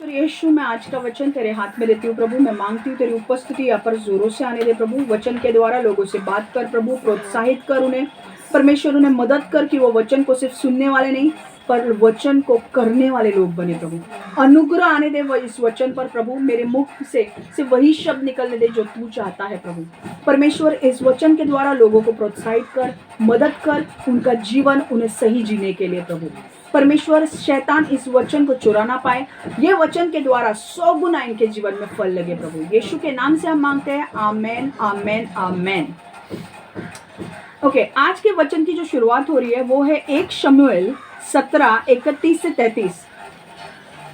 यीशु, मैं आज का वचन तेरे हाथ में देती हूँ प्रभु। मैं मांगती हूँ तेरी उपस्थिति यहाँ पर जोरों से आने दे प्रभु। वचन के द्वारा लोगों से बात कर प्रभु, प्रोत्साहित कर उन्हें। परमेश्वर उन्हें मदद कर कि वो वचन को सिर्फ सुनने वाले नहीं पर वचन को करने वाले लोग बने प्रभु। अनुग्रह आने दे वो इस वचन पर प्रभु। मेरे मुख से सिर्फ वही शब्द निकलने दे जो तू चाहता है प्रभु। परमेश्वर इस वचन के द्वारा लोगों को प्रोत्साहित कर, मदद कर उनका जीवन उन्हें सही जीने के लिए प्रभु। परमेश्वर शैतान इस वचन को चुरा ना पाए। ये वचन के द्वारा 100 गुना इनके जीवन में फल लगे प्रभु। यीशु के नाम से हम मांगते हैं, आमेन आमेन आमेन। ओके, आज के वचन की जो शुरुआत हो रही है वो है 1 शमूएल 17:31 से 33।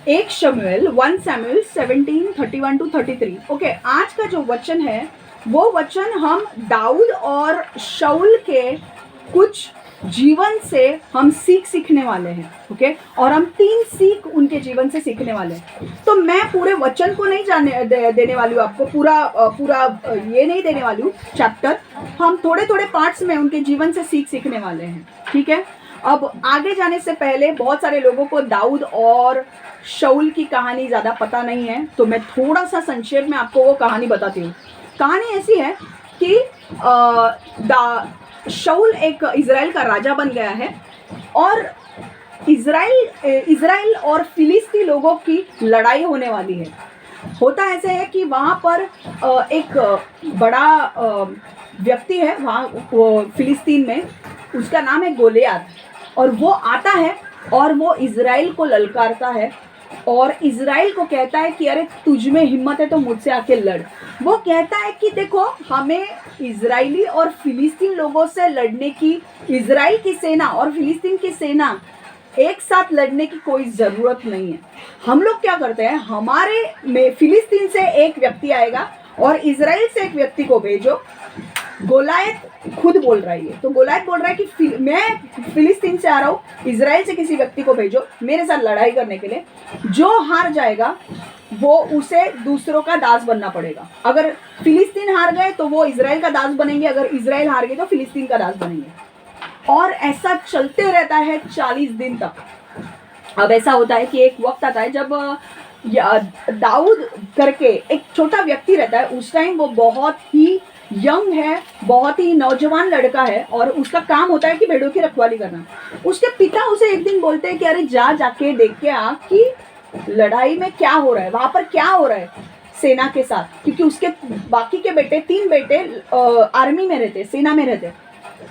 1 शमूएल 1 Samuel 17:31-33। ओके, आज का जो वचन है वो वचन हम दाऊद और शाऊल के कुछ जीवन से हम सीखने वाले हैं। ओके, और हम 3 सीख उनके जीवन से सीखने वाले हैं। तो मैं पूरे वचन को नहीं देने वाली हूँ आपको, पूरा ये नहीं देने वाली हूँ चैप्टर। हम थोड़े थोड़े पार्ट्स में उनके जीवन से सीखने वाले हैं, ठीक है। अब आगे जाने से पहले बहुत सारे लोगों को दाऊद और शाऊल की कहानी ज़्यादा पता नहीं है, तो मैं थोड़ा सा संक्षेप में आपको वो कहानी बताती हूँ। कहानी ऐसी है कि शाऊल एक इज़राइल का राजा बन गया है और इज़राइल और फिलिस्ती लोगों की लड़ाई होने वाली है। होता ऐसे है कि वहाँ पर एक बड़ा व्यक्ति है वहाँ वो फिलिस्तीन में, उसका नाम है गोलियत। और वो आता है और वो इज़राइल को ललकारता है और इज़राइल को कहता है कि अरे तुझ में हिम्मत है तो मुझसे आके लड़। वो कहता है कि देखो, हमें इज़राइली और फिलिस्तीन लोगों से लड़ने की, इज़राइल की सेना और फिलिस्तीन की सेना एक साथ लड़ने की कोई ज़रूरत नहीं है। हम लोग क्या करते हैं, हमारे में फिलिस्तीन से एक व्यक्ति आएगा और इज़राइल से एक व्यक्ति को भेजो। गोलायत खुद बोल रहा है, तो गोलायत बोल रहा है कि मैं फिलिस्तीन से आ रहा हूँ, इज़राइल से किसी व्यक्ति को भेजो मेरे साथ लड़ाई करने के लिए। जो हार जाएगा वो उसे दूसरों का दास बनना पड़ेगा। अगर फिलिस्तीन हार गए तो वो इज़राइल का दास बनेंगे, अगर इज़राइल हार गए तो फिलिस्तीन का दास बनेंगे। और ऐसा चलते रहता है 40 दिन तक। अब ऐसा होता है कि एक वक्त आता है जब दाऊद करके एक छोटा व्यक्ति रहता है। उस टाइम वो बहुत ही यंग है, बहुत ही नौजवान लड़का है और उसका काम होता है कि भेड़ों की रखवाली करना। उसके पिता उसे एक दिन बोलते हैं कि अरे जाके देख के आ कि लड़ाई में क्या हो रहा है, वहाँ पर क्या हो रहा है सेना के साथ, क्योंकि उसके बाकी के बेटे 3 बेटे आर्मी में रहते, सेना में रहते।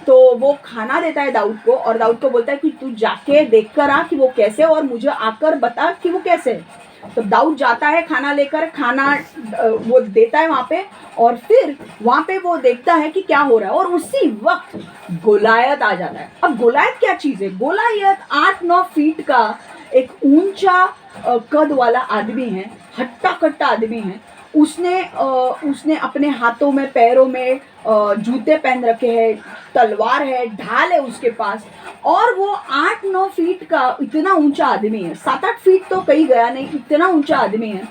तो वो खाना देता है दाऊद को और दाऊद को बोलता है कि तू जाके देख कर आ कि वो कैसे, और मुझे आकर बता कि वो कैसे है। तो दाऊद जाता है खाना लेकर, खाना वो देता है वहाँ पे और फिर वहाँ पे वो देखता है कि क्या हो रहा है और उसी वक्त गोलायत आ जाता है। अब गोलायत क्या चीज़ है? गोलायत 8-9 फीट का एक ऊंचा कद वाला आदमी है, हट्टा कट्टा आदमी है। उसने अपने हाथों में पैरों में जूते पहन रखे हैं, तलवार है, ढाल है उसके पास, और वो 8-9 फीट का इतना ऊंचा आदमी है। 7-8 फीट तो कहीं गया नहीं, इतना ऊंचा आदमी है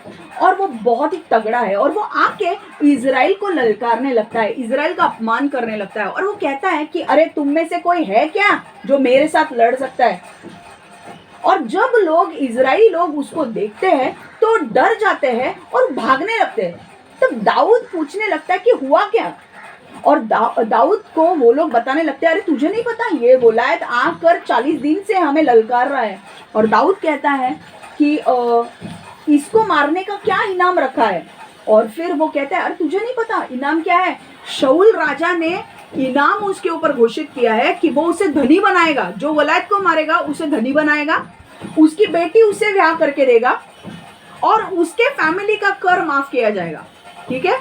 और वो बहुत ही तगड़ा है। और वो आके इज़राइल को ललकारने लगता है, इज़राइल का अपमान करने लगता है और वो कहता है कि अरे तुम में से कोई है क्या जो मेरे साथ लड़ सकता है। और जब इज़राइली लोग उसको देखते हैं तो डर जाते हैं और भागने लगते हैं। तब दाऊद पूछने लगता है कि हुआ क्या, और दाऊद को वो लोग बताने लगते हैं अरे तुझे नहीं पता, ये गोलायत आकर 40 दिन से हमें ललकार रहा है। और दाऊद कहता है कि इसको मारने का क्या इनाम रखा है। और फिर वो कहता है अरे तुझे नहीं पता इनाम क्या है? शाऊल राजा ने इनाम उसके ऊपर घोषित किया है कि वो उसे धनी बनाएगा, जो गोलायत को मारेगा उसे धनी बनाएगा, उसकी बेटी उसे ब्याह करके देगा और उसके फैमिली का कर माफ किया जाएगा। ठीक है,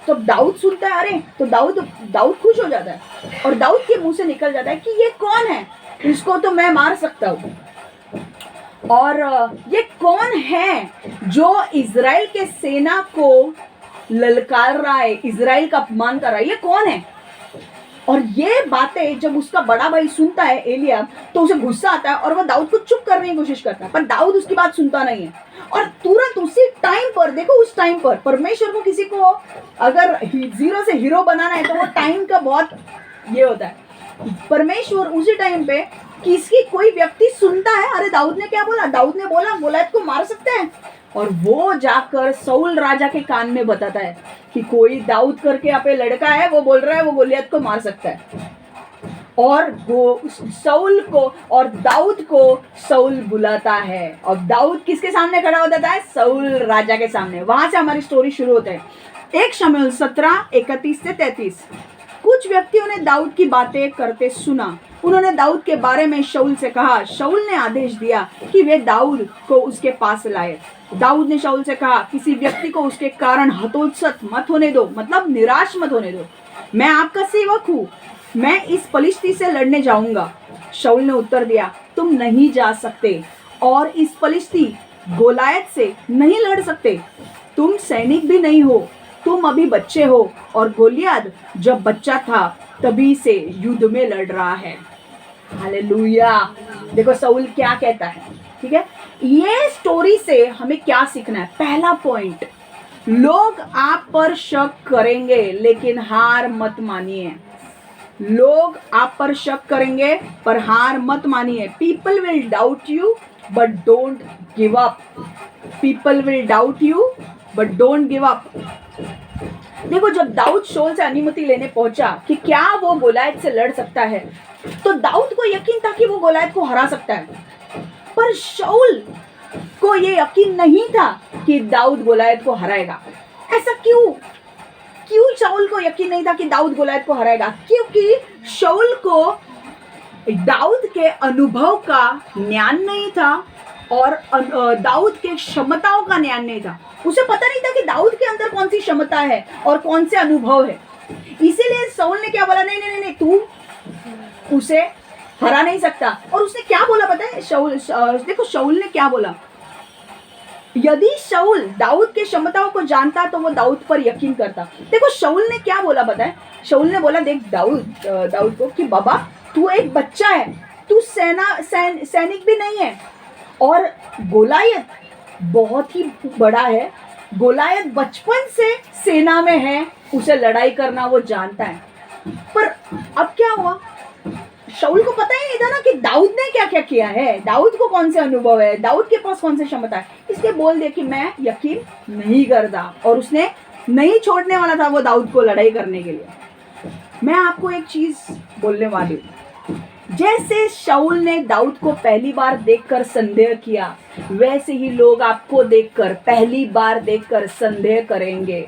तो दाऊद सुनता है, अरे तो दाऊद खुश हो जाता है और दाऊद के मुंह से निकल जाता है कि ये कौन है, इसको तो मैं मार सकता हूँ। और ये कौन है जो इज़राइल के सेना को ललकार रहा है, इज़राइल का अपमान कर रहा है, ये कौन है? और ये बातें जब उसका बड़ा भाई सुनता है एलियाब, तो उसे गुस्सा आता है और वह दाऊद को चुप करने की कोशिश करता है, पर दाऊद उसकी बात सुनता नहीं है। और तुरंत उसी टाइम पर, देखो उस टाइम पर परमेश्वर को किसी को अगर 0 से हीरो बनाना है तो वो टाइम का बहुत ये होता है। परमेश्वर उसी टाइम पे किसी कोई व्यक्ति सुनता है, अरे दाऊद ने क्या बोला, दाऊद ने बोला गोलायत को मार सकते हैं, और वो जाकर शाऊल राजा के कान में बताता है कि कोई दाऊद करके यहाँ पे लड़का है, वो बोल रहा है वो गोलियत को मार सकता है। और वो शाऊल को और दाऊद को शाऊल बुलाता है, और दाऊद किसके सामने खड़ा हो जाता है? शाऊल राजा के सामने। वहां से हमारी स्टोरी शुरू होता है। 1 शमूएल 17:31 से 33। कुछ व्यक्तियों ने दाऊद की बातें करते सुना। उन्होंने दाऊद के बारे में शाऊल से कहा। शाऊल ने आदेश दिया कि वे दाऊद को उसके पास लाए। दाऊद ने शाऊल से कहा, किसी व्यक्ति को उसके कारण हतोत्साहित मत होने दो, मतलब निराश मत होने दो। मैं आपका सेवक हूँ, मैं इस फलिश्ती से लड़ने जाऊंगा। शाऊल ने उत्तर दिया, तुम नहीं जा सकते और इस फलिश्ती गोलायत से नहीं लड़ सकते। तुम सैनिक भी नहीं हो, तुम अभी बच्चे हो, और गोलियत जब बच्चा था तभी से युद्ध में लड़ रहा है। हालेलुया। देखो शाऊल क्या कहता है, ठीक है। ये स्टोरी से हमें क्या सीखना है? पहला पॉइंट, लोग आप पर शक करेंगे लेकिन हार मत मानिए। लोग आप पर शक करेंगे पर हार मत मानिए। People will doubt you but don't give up. People will doubt you but don't give up. देखो, जब दाऊद शाऊल से अनुमति लेने पहुंचा कि क्या वो गोलायत से लड़ सकता है, तो दाऊद को यकीन था कि वो गोलायत को हरा सकता है, पर शाऊल को ये यकीन नहीं था कि दाऊद गोलायत को हराएगा। ऐसा क्यों? शाऊल को यकीन नहीं था कि दाऊद गोलायत को हराएगा? क्योंकि शाऊल को दाऊद के अनुभव का ज्ञान नहीं था और दाऊद के क्षमताओं का ज्ञान नहीं था। उसे पता नहीं था कि दाऊद के अंदर कौन सी क्षमता है और कौन से अनुभव है। इसीलिए शाऊल ने क्या बोला, नहीं नहीं नहीं, तू उसे हरा नहीं सकता। और उसने क्या बोला पता है? देखो शाऊल ने क्या बोला। यदि शाऊल दाऊद के क्षमताओं को जानता तो वो दाऊद पर यकीन करता। देखो शाऊल ने क्या बोला पता है? शाऊल ने बोला, देख दाऊद को कि बाबा तू एक बच्चा है, तू सैनिक भी नहीं है, और गोलायत बहुत ही बड़ा है। गोलायत बचपन से सेना में है, उसे लड़ाई करना वो जानता है। पर अब क्या हुआ? शाऊल को पता ही नहीं था ना कि दाऊद ने क्या क्या किया है, दाऊद को कौन से अनुभव है, दाऊद के पास कौन सी क्षमता है। इसलिए बोल दे कि मैं यकीन नहीं करता, और उसने नहीं छोड़ने वाला था वो दाऊद को लड़ाई करने के लिए। मैं आपको एक चीज बोलने वाली हूँ, जैसे शाऊल ने दाऊद को पहली बार देखकर संदेह किया, वैसे ही लोग आपको देखकर पहली बार देखकर संदेह करेंगे,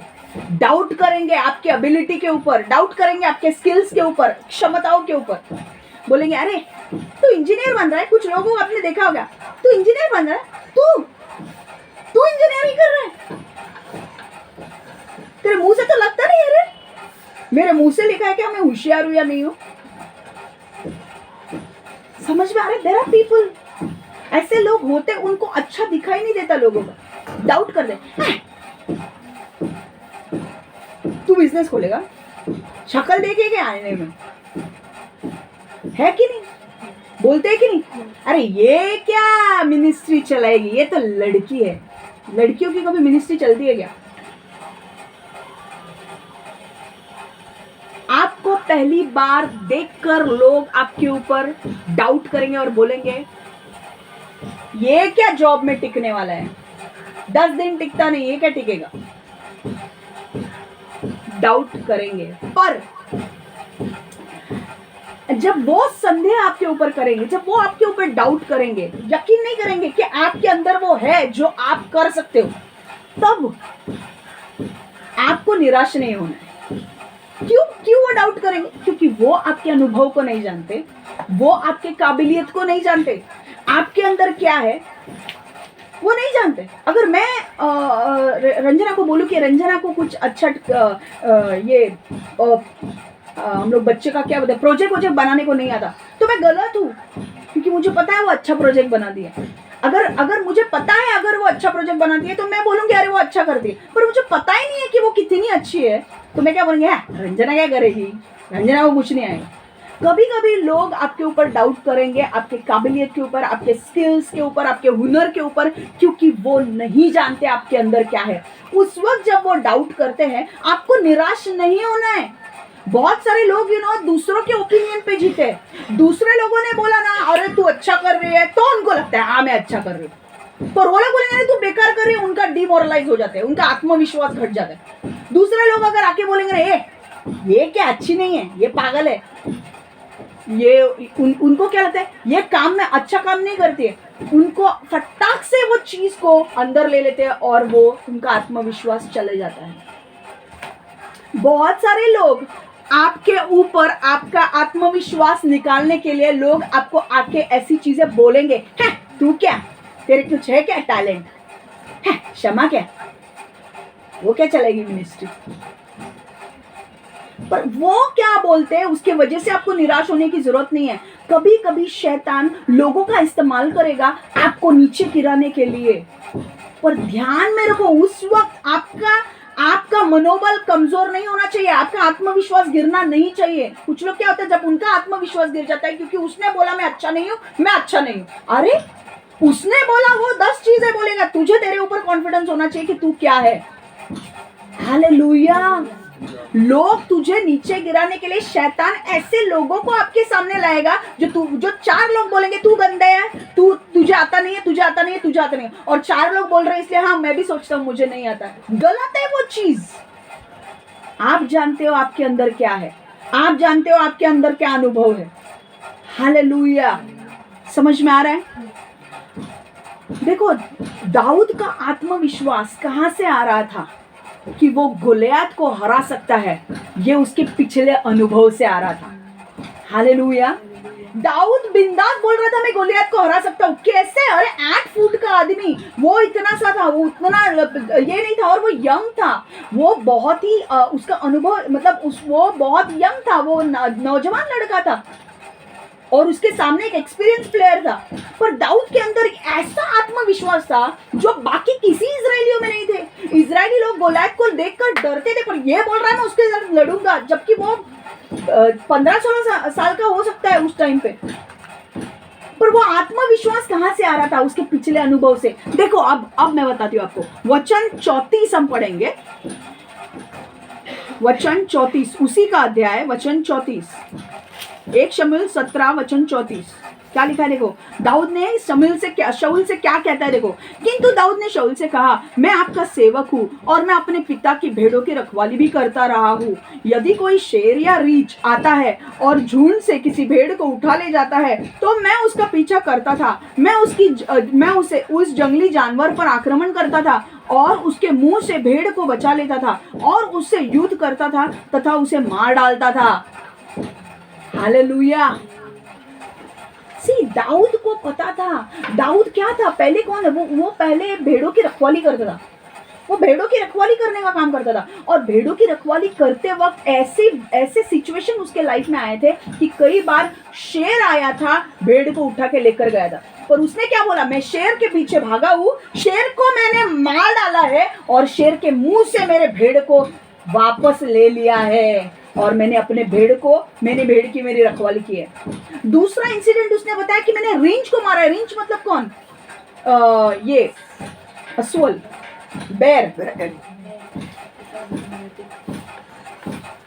डाउट करेंगे आपके एबिलिटी के ऊपर, डाउट करेंगे आपके स्किल्स के ऊपर, क्षमताओं के ऊपर। बोलेंगे, अरे तू इंजीनियर बन रहा है। कुछ लोगों को आपने देखा होगा, तू इंजीनियर बन रहा है, तू इंजीनियरिंग कर रहा है, तेरे मुंह से तो लगता नहीं। अरे मेरे मुंह से लिखा है क्या मैं होशियार हूं या नहीं हूं? समझ में आ रहा है? देयर आर पीपल, ऐसे लोग होते, उनको अच्छा दिखाई नहीं देता लोगों का, डाउट कर दे। तू बिजनेस खोलेगा, शक्ल देखे क्या आईने में, है कि नहीं? बोलते है कि नहीं? अरे ये क्या मिनिस्ट्री चलाएगी, ये तो लड़की है। लड़कियों की कभी मिनिस्ट्री चलती है क्या? आपको पहली बार देखकर लोग आपके ऊपर डाउट करेंगे और बोलेंगे, ये क्या जॉब में टिकने वाला है, 10 दिन टिकता नहीं, ये क्या टिकेगा? डाउट करेंगे। पर जब वो संदेह आपके ऊपर करेंगे, जब वो आपके ऊपर डाउट करेंगे, यकीन नहीं करेंगे कि आपके अंदर वो है जो आप कर सकते हो, तब आपको निराश नहीं होना है। क्यों वो डाउट करेंगे? क्योंकि वो आपके अनुभव को नहीं जानते, वो आपके काबिलियत को नहीं जानते, आपके अंदर क्या है वो नहीं जानते। अगर मैं रंजना को बोलूं कि रंजना को कुछ अच्छा हम लोग बच्चे का क्या बोलते हैं, प्रोजेक्ट बनाने को नहीं आता, तो मैं गलत हूँ, क्योंकि मुझे पता है वो अच्छा प्रोजेक्ट बना दिया। अगर मुझे पता है अगर वो अच्छा प्रोजेक्ट बनाती है तो मैं बोलूंगी अरे वो अच्छा करती है, पर मुझे पता ही नहीं है कि वो कितनी अच्छी है, तो मैं क्या बोलूंगी, रंजना क्या करेगी, रंजना को कुछ नहीं आएगा। कभी कभी लोग आपके ऊपर डाउट करेंगे, आपके काबिलियत के ऊपर, आपके स्किल्स के ऊपर, आपके हुनर के ऊपर, क्योंकि वो नहीं जानते आपके अंदर क्या है। उस वक्त जब वो डाउट करते हैं, आपको निराश नहीं होना है। बहुत सारे लोग दूसरों के ओपिनियन पे जीते हैं। दूसरे लोगों ने बोला ना अरे तू अच्छा कर रही है, तो उनको लगता है हाँ मैं अच्छा कर रही हूँ, पर वो लोग बोलेंगे तू बेकार कर रही है, उनका डिमोरलाइज हो जाते हैं, उनका आत्मविश्वास घट जाता है। दूसरे लोग अगर आके बोलेंगे ना ये क्या अच्छी नहीं है, ये पागल है, ये उनको क्या लगता है ये काम में अच्छा काम नहीं करती है, उनको फटाक से वो चीज को अंदर ले लेते हैं और वो उनका आत्मविश्वास चले जाता है। बहुत सारे लोग आपके ऊपर आपका आत्मविश्वास निकालने के लिए लोग आपको आके ऐसी चीजें बोलेंगे, है तू क्या, तेरे कुछ है क्या टैलेंट है, क्षमा क्या, वो क्या चलेगी मिनिस्ट्री। पर वो क्या बोलते हैं उसके वजह से आपको निराश होने की जरूरत नहीं है। कभी कभी शैतान लोगों का इस्तेमाल करेगा आपको नीचे गिराने के लिए, पर ध्यान में रखो उस वक्त आपका मनोबल कमजोर नहीं होना चाहिए, आपका आत्मविश्वास गिरना नहीं चाहिए। कुछ लोग क्या होता है जब उनका आत्मविश्वास गिर जाता है क्योंकि उसने बोला मैं अच्छा नहीं हूं, मैं अच्छा नहीं हूं। अरे उसने बोला वो 10 चीजें बोलेगा, तुझे तेरे ऊपर कॉन्फिडेंस होना चाहिए कि तू क्या है। हालेलुया। लोग तुझे नीचे गिराने के लिए शैतान ऐसे लोगों को आपके सामने लाएगा जो 4 लोग बोलेंगे तू गंदे है, तुझे आता नहीं है, तुझे आता नहीं है, तुझे आता नहीं है, और 4 लोग बोल रहे हैं इसलिए हाँ मैं भी सोचता हूं मुझे नहीं आता है। गलत है वो चीज। आप जानते हो आपके अंदर क्या है, आप जानते हो आपके अंदर क्या अनुभव है। हालेलुया। समझ में आ रहा है। देखो दाऊद का आत्मविश्वास कहां से आ रहा था कि वो गोलियत को हरा सकता है, ये उसके पिछले अनुभव से आ रहा था। हालेलुया। दाऊद बिंदास बोल रहा था मैं गोलियत को हरा सकता हूँ। कैसे? अरे 8 फुट का आदमी, वो इतना सा था, वो उतना ये नहीं था, और वो यंग था, वो बहुत ही उसका अनुभव मतलब वो बहुत यंग था, वो नौजवान लड़का था और उसके सामने एक एक्सपीरियंस प्लेयर था। पर दाऊद के अंदर एक ऐसा आत्मविश्वास था जो बाकी किसी इजरायलियों में नहीं थे। इजरायली लोग गोलियत को देखकर डरते थे, पर ये बोल रहा है मैं उसके साथ लड़ूंगा, जबकि वो 15-16 साल का हो सकता है उस टाइम पे। पर वो आत्मविश्वास कहां से आ रहा था? उसके पिछले अनुभव से। देखो अब मैं बताती हूँ आपको। वचन 34 हम पढ़ेंगे, वचन 34 उसी का अध्याय, वचन 34, 1 शमूएल 17 वचन 34। क्या लिखा है देखो। दाऊद ने शाऊल से क्या कहता है देखो। किंतु दाऊद ने शाऊल से कहा, मैं आपका सेवक हूँ और मैं अपने पिता की भेड़ों की रखवाली भी करता रहा हूँ। यदि कोई शेर या रीछ आता है और झुंड से किसी भेड़ को उठा ले जाता है तो मैं उसका पीछा करता था। मैं उसे उस जंगली जानवर पर आक्रमण करता था और उसके मुंह से भेड़ को बचा लेता था और उससे युद्ध करता था तथा उसे मार डालता था। हालेलुया। दाऊद को पता था। दाऊद क्या था? पहले कौन है वो पहले भेड़ों की रखवाली करता था। वो भेड़ों की रखवाली करने का काम करता था, और भेड़ों की रखवाली करते वक्त ऐसे सिचुएशन उसके लाइफ में आए थे कि कई बार शेर आया था, भेड़ को उठा के लेकर गया था, पर उसने क्या बोला? मैं शेर के पीछे भागा हूं, शेर को मैंने मार डाला है और शेर के मुंह से मेरे भेड़ को वापस ले लिया है, और मैंने भेड़ की मेरी रखवाली की है। दूसरा इंसिडेंट उसने बताया कि मैंने रींछ को मारा है। रींछ मतलब कौन? ये असुअल, बैर।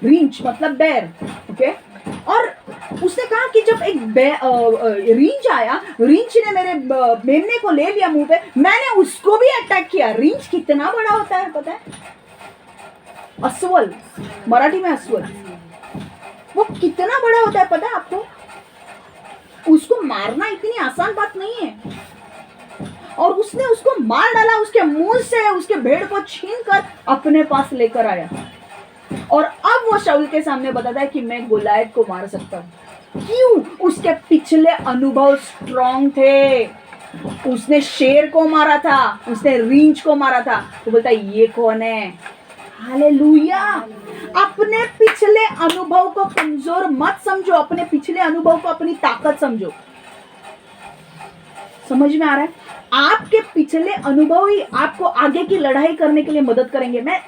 रींछ मतलब बैर, ओके। और उसने कहा कि जब एक रींछ आया, रींछ ने मेरे मेमने को ले लिया मुंह पे, मैंने उसको भी अटैक किया। रींछ कितना बड़ा होता है पता है? असुअल, मराठी में असुअल, वो कितना बड़ा होता है पता है आपको? उसको मारना इतनी आसान बात नहीं है, और उसने उसको मार डाला, उसके मुंह से उसके भेड़ को छीनकर अपने पास लेकर आया, और अब वो शाऊल के सामने बताता है कि मैं गोलियत को मार सकता हूं। क्यों? उसके पिछले अनुभव स्ट्रॉन्ग थे। उसने शेर को मारा था, उसने रींछ को मारा था, तो बोलता है ये कौन है? हालेलुया। अपने पिछले अनुभव को कमजोर मत समझो, अपने पिछले अनुभव को अपनी ताकत समझो। समझ में आ रहा है? आपके पिछले अनुभव ही आपको आगे की लड़ाई करने के लिए मदद करेंगे। मैं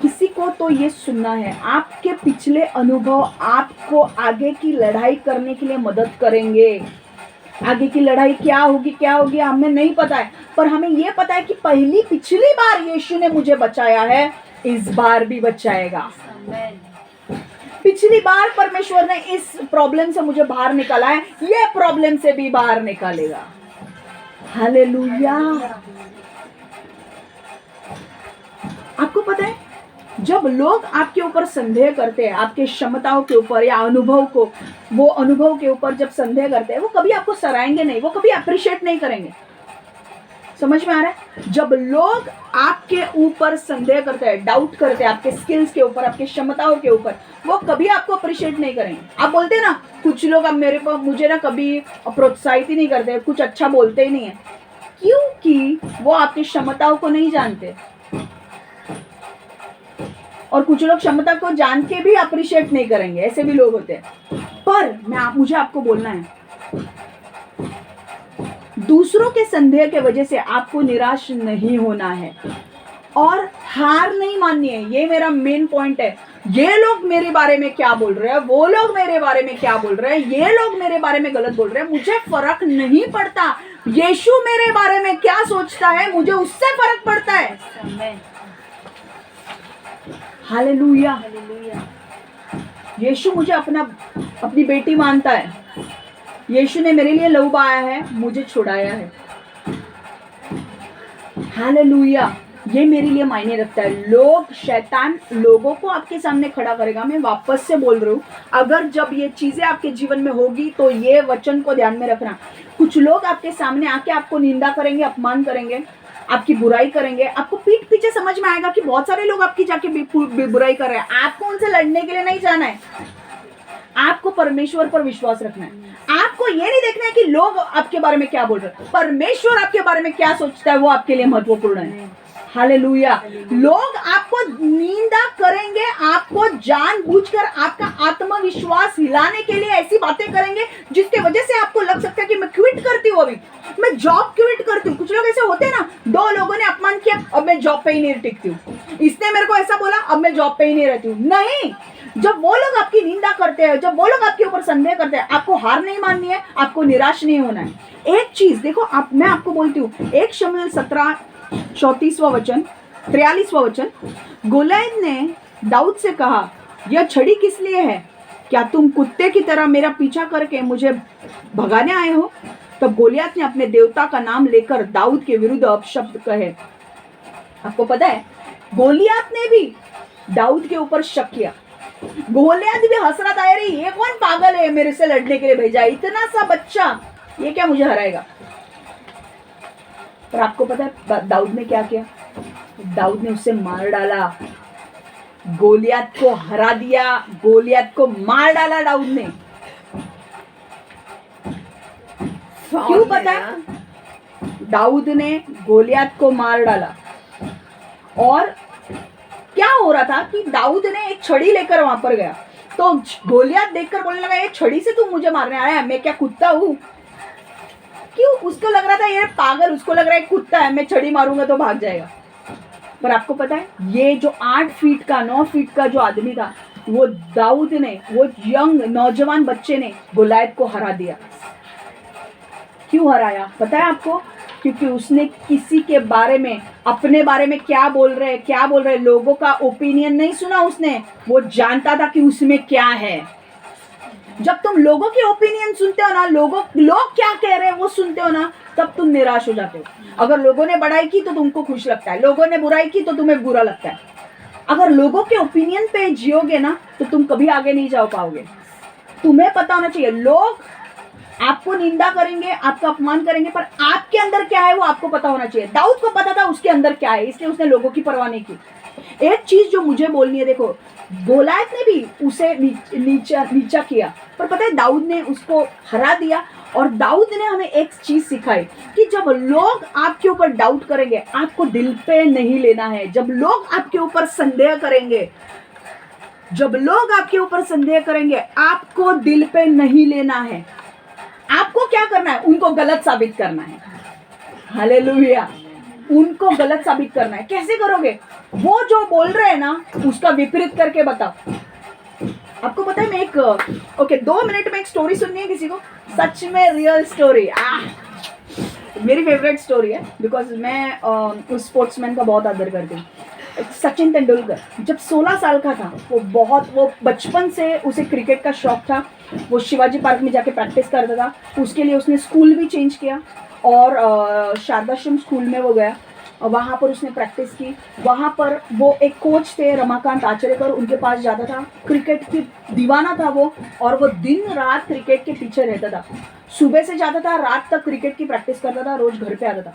किसी को तो ये सुनना है, आपके पिछले अनुभव आपको आगे की लड़ाई करने के लिए मदद करेंगे। आगे की लड़ाई क्या होगी हमें नहीं पता है, पर हमें ये पता है कि पिछली बार यीशु ने मुझे बचाया है, इस बार भी बचाएगा। पिछली बार परमेश्वर ने इस प्रॉब्लम से मुझे बाहर निकाला है, ये प्रॉब्लम से भी बाहर निकालेगा। हालेलुया। आपको पता है, जब लोग आपके ऊपर संदेह करते हैं, आपके क्षमताओं के ऊपर या वो अनुभव के ऊपर जब संदेह करते हैं, वो कभी आपको सराहेंगे नहीं, वो कभी अप्रिशिएट नहीं करेंगे। समझ में आ रहा है? जब लोग आपके ऊपर संदेह करते हैं, डाउट करते हैं आपके स्किल्स के ऊपर, आपके क्षमताओं के ऊपर, वो कभी आपको अप्रिशिएट नहीं करेंगे। आप बोलते हैं ना, कुछ लोग अब मुझे ना कभी प्रोत्साहित ही नहीं करते, कुछ अच्छा बोलते ही नहीं है, क्योंकि वो आपकी क्षमताओं को नहीं जानते। और कुछ लोग क्षमता को जान के भी अप्रिशिएट नहीं करेंगे, ऐसे भी लोग होते हैं। पर मुझे आपको बोलना है, दूसरों के संदेह के वजह से आपको निराश नहीं होना है और हार नहीं माननी है। ये मेरा मेन पॉइंट है। ये लोग मेरे बारे में क्या बोल रहे हैं, वो लोग मेरे बारे में क्या बोल रहे हैं, ये लोग मेरे बारे में गलत बोल रहे हैं, मुझे फर्क नहीं पड़ता। यीशु मेरे बारे में क्या सोचता है, मुझे उससे फर्क पड़ता है। हालेलुया। यीशु मुझे अपनी बेटी मानता है। यीशु ने मेरे लिए लहू बहाया है, मुझे छुड़ाया है। हालेलुया। ये मेरे लिए मायने रखता है। शैतान लोगों को आपके सामने खड़ा करेगा। मैं वापस से बोल रही हूँ, अगर जब ये चीजें आपके जीवन में होगी तो ये वचन को ध्यान में रखना। कुछ लोग आपके सामने आके आपको निंदा करेंगे, अपमान करेंगे, आपकी बुराई करेंगे। आपको पीठ पीछे समझ में आएगा कि बहुत सारे लोग आपकी जाके बुराई कर रहे हैं। आपको उनसे लड़ने के लिए नहीं जाना है, आपको परमेश्वर पर विश्वास रखना है। आपको ये नहीं देखना है कि लोग आपके बारे में क्या बोल रहे हैं, परमेश्वर आपके बारे में क्या सोचता है वो आपके लिए महत्वपूर्ण है। हालेलुया। लोग आपको निंदा करेंगे, आपको जानबूझकर आपका आत्मविश्वास हिलाने के लिए ऐसी बातें करेंगे जिसके वजह से आपको लग सकता है कि मैं क्विट करती हूँ, अभी मैं जॉब क्विट करती हूँ। कुछ लोग ऐसे होते हैं ना, 2 लोगों ने अपमान किया, अब मैं जॉब पे ही नहीं टिकती हूँ, इसने मेरे को ऐसा बोला, अब मैं जॉब पे ही नहीं रहती हूँ। नहीं, जब वो लोग आपकी निंदा करते हैं, जब वो लोग आपके ऊपर संदेह करते हैं, आपको हार नहीं माननी है, आपको निराश नहीं होना है। एक चीज देखो, मैं आपको बोलती हूँ, 1 शमूएल 17 34वां वचन 43वां वचन, गोलियत ने दाऊद से कहा, यह छड़ी किस लिए है? क्या तुम कुत्ते की तरह मेरा पीछा करके मुझे भगाने आए हो? तब गोलियत ने अपने देवता का नाम लेकर दाऊद के विरुद्ध अपशब्द कहे। आपको पता है, गोलियत ने भी दाऊद के ऊपर शक किया। गोलियत भी हंस रहा था, अरे ये कौन पागल है, मेरे से लड़ने के लिए भेजा, इतना सा बच्चा, ये क्या मुझे हराएगा। पर आपको पता है दाऊद ने क्या किया? दाऊद ने उसे मार डाला, गोलियत को हरा दिया, गोलियत को मार डाला दाऊद ने। क्यों पता? दाऊद ने गोलियत को मार डाला। और क्या हो रहा था कि दाऊद ने एक छड़ी लेकर वहां पर गया, तो गोलियत देखकर बोलने लगा, ये छड़ी से तू मुझे मारने आया है, मैं क्या कुत्ता हूँ? क्यों? उसको लग रहा था ये पागल, उसको लग रहा है कुत्ता है, मैं छड़ी मारूंगा तो भाग जाएगा। पर आपको पता है, ये जो 8 फीट का 9 फीट का जो आदमी था, वो दाऊद ने, वो यंग नौजवान बच्चे ने गोलियत को हरा दिया। क्यों हराया पता है आपको? क्योंकि उसने किसी के बारे में, अपने बारे में क्या बोल रहे लोगों का ओपिनियन नहीं सुना उसने, वो जानता था कि उसमें क्या है। जब तुम लोगों के ओपिनियन सुनते हो ना, लोग क्या कह रहे हैं वो सुनते हो ना, तब तुम निराश हो जाते हो। अगर लोगों ने बड़ाई की तो तुमको खुश लगता है, लोगों ने बुराई की तो तुम्हें बुरा लगता है। अगर लोगों के ओपिनियन पे जियोगे ना, तो तुम कभी आगे नहीं जा पाओगे। तुम्हें पता होना चाहिए, लोग आपको निंदा करेंगे, आपका अपमान करेंगे, पर आपके अंदर क्या है वो आपको पता होना चाहिए। दाऊद को पता था उसके अंदर क्या है, इसलिए उसने लोगों की परवाह नहीं की। एक चीज जो मुझे बोलनी है, देखो गोलियत ने भी उसे नीचा किया, पर पता है दाऊद ने उसको हरा दिया। और दाऊद ने हमें एक चीज सिखाई कि जब लोग आपके ऊपर डाउट करेंगे, आपको दिल पे नहीं लेना है। जब लोग आपके ऊपर संदेह करेंगे, आपको दिल पे नहीं लेना है। आपको क्या करना है? उनको गलत साबित करना है। हालेलुया। उनको गलत साबित करना है। कैसे करोगे? वो जो बोल रहे हैं ना, उसका विपरीत करके बताओ। आपको पता है, मैं 2 मिनट में एक स्टोरी सुननी है किसी को, सच में रियल स्टोरी। मेरी फेवरेट स्टोरी है, बिकॉज मैं उस स्पोर्ट्समैन का बहुत आदर करती हूँ। सचिन तेंदुलकर जब 16 साल का था, वो बचपन से उसे क्रिकेट का शौक था। वो शिवाजी पार्क में जाके प्रैक्टिस करता था। उसके लिए उसने स्कूल भी चेंज किया और शारदाश्रम स्कूल में वो गया। वहाँ पर उसने प्रैक्टिस की। वहाँ पर वो एक कोच थे रमाकांत आचरेकर, उनके पास जाता था। क्रिकेट की दीवाना था वो, और वो दिन रात क्रिकेट के पीछे रहता था। सुबह से जाता था, रात तक क्रिकेट की प्रैक्टिस करता था, रोज घर पे आता था।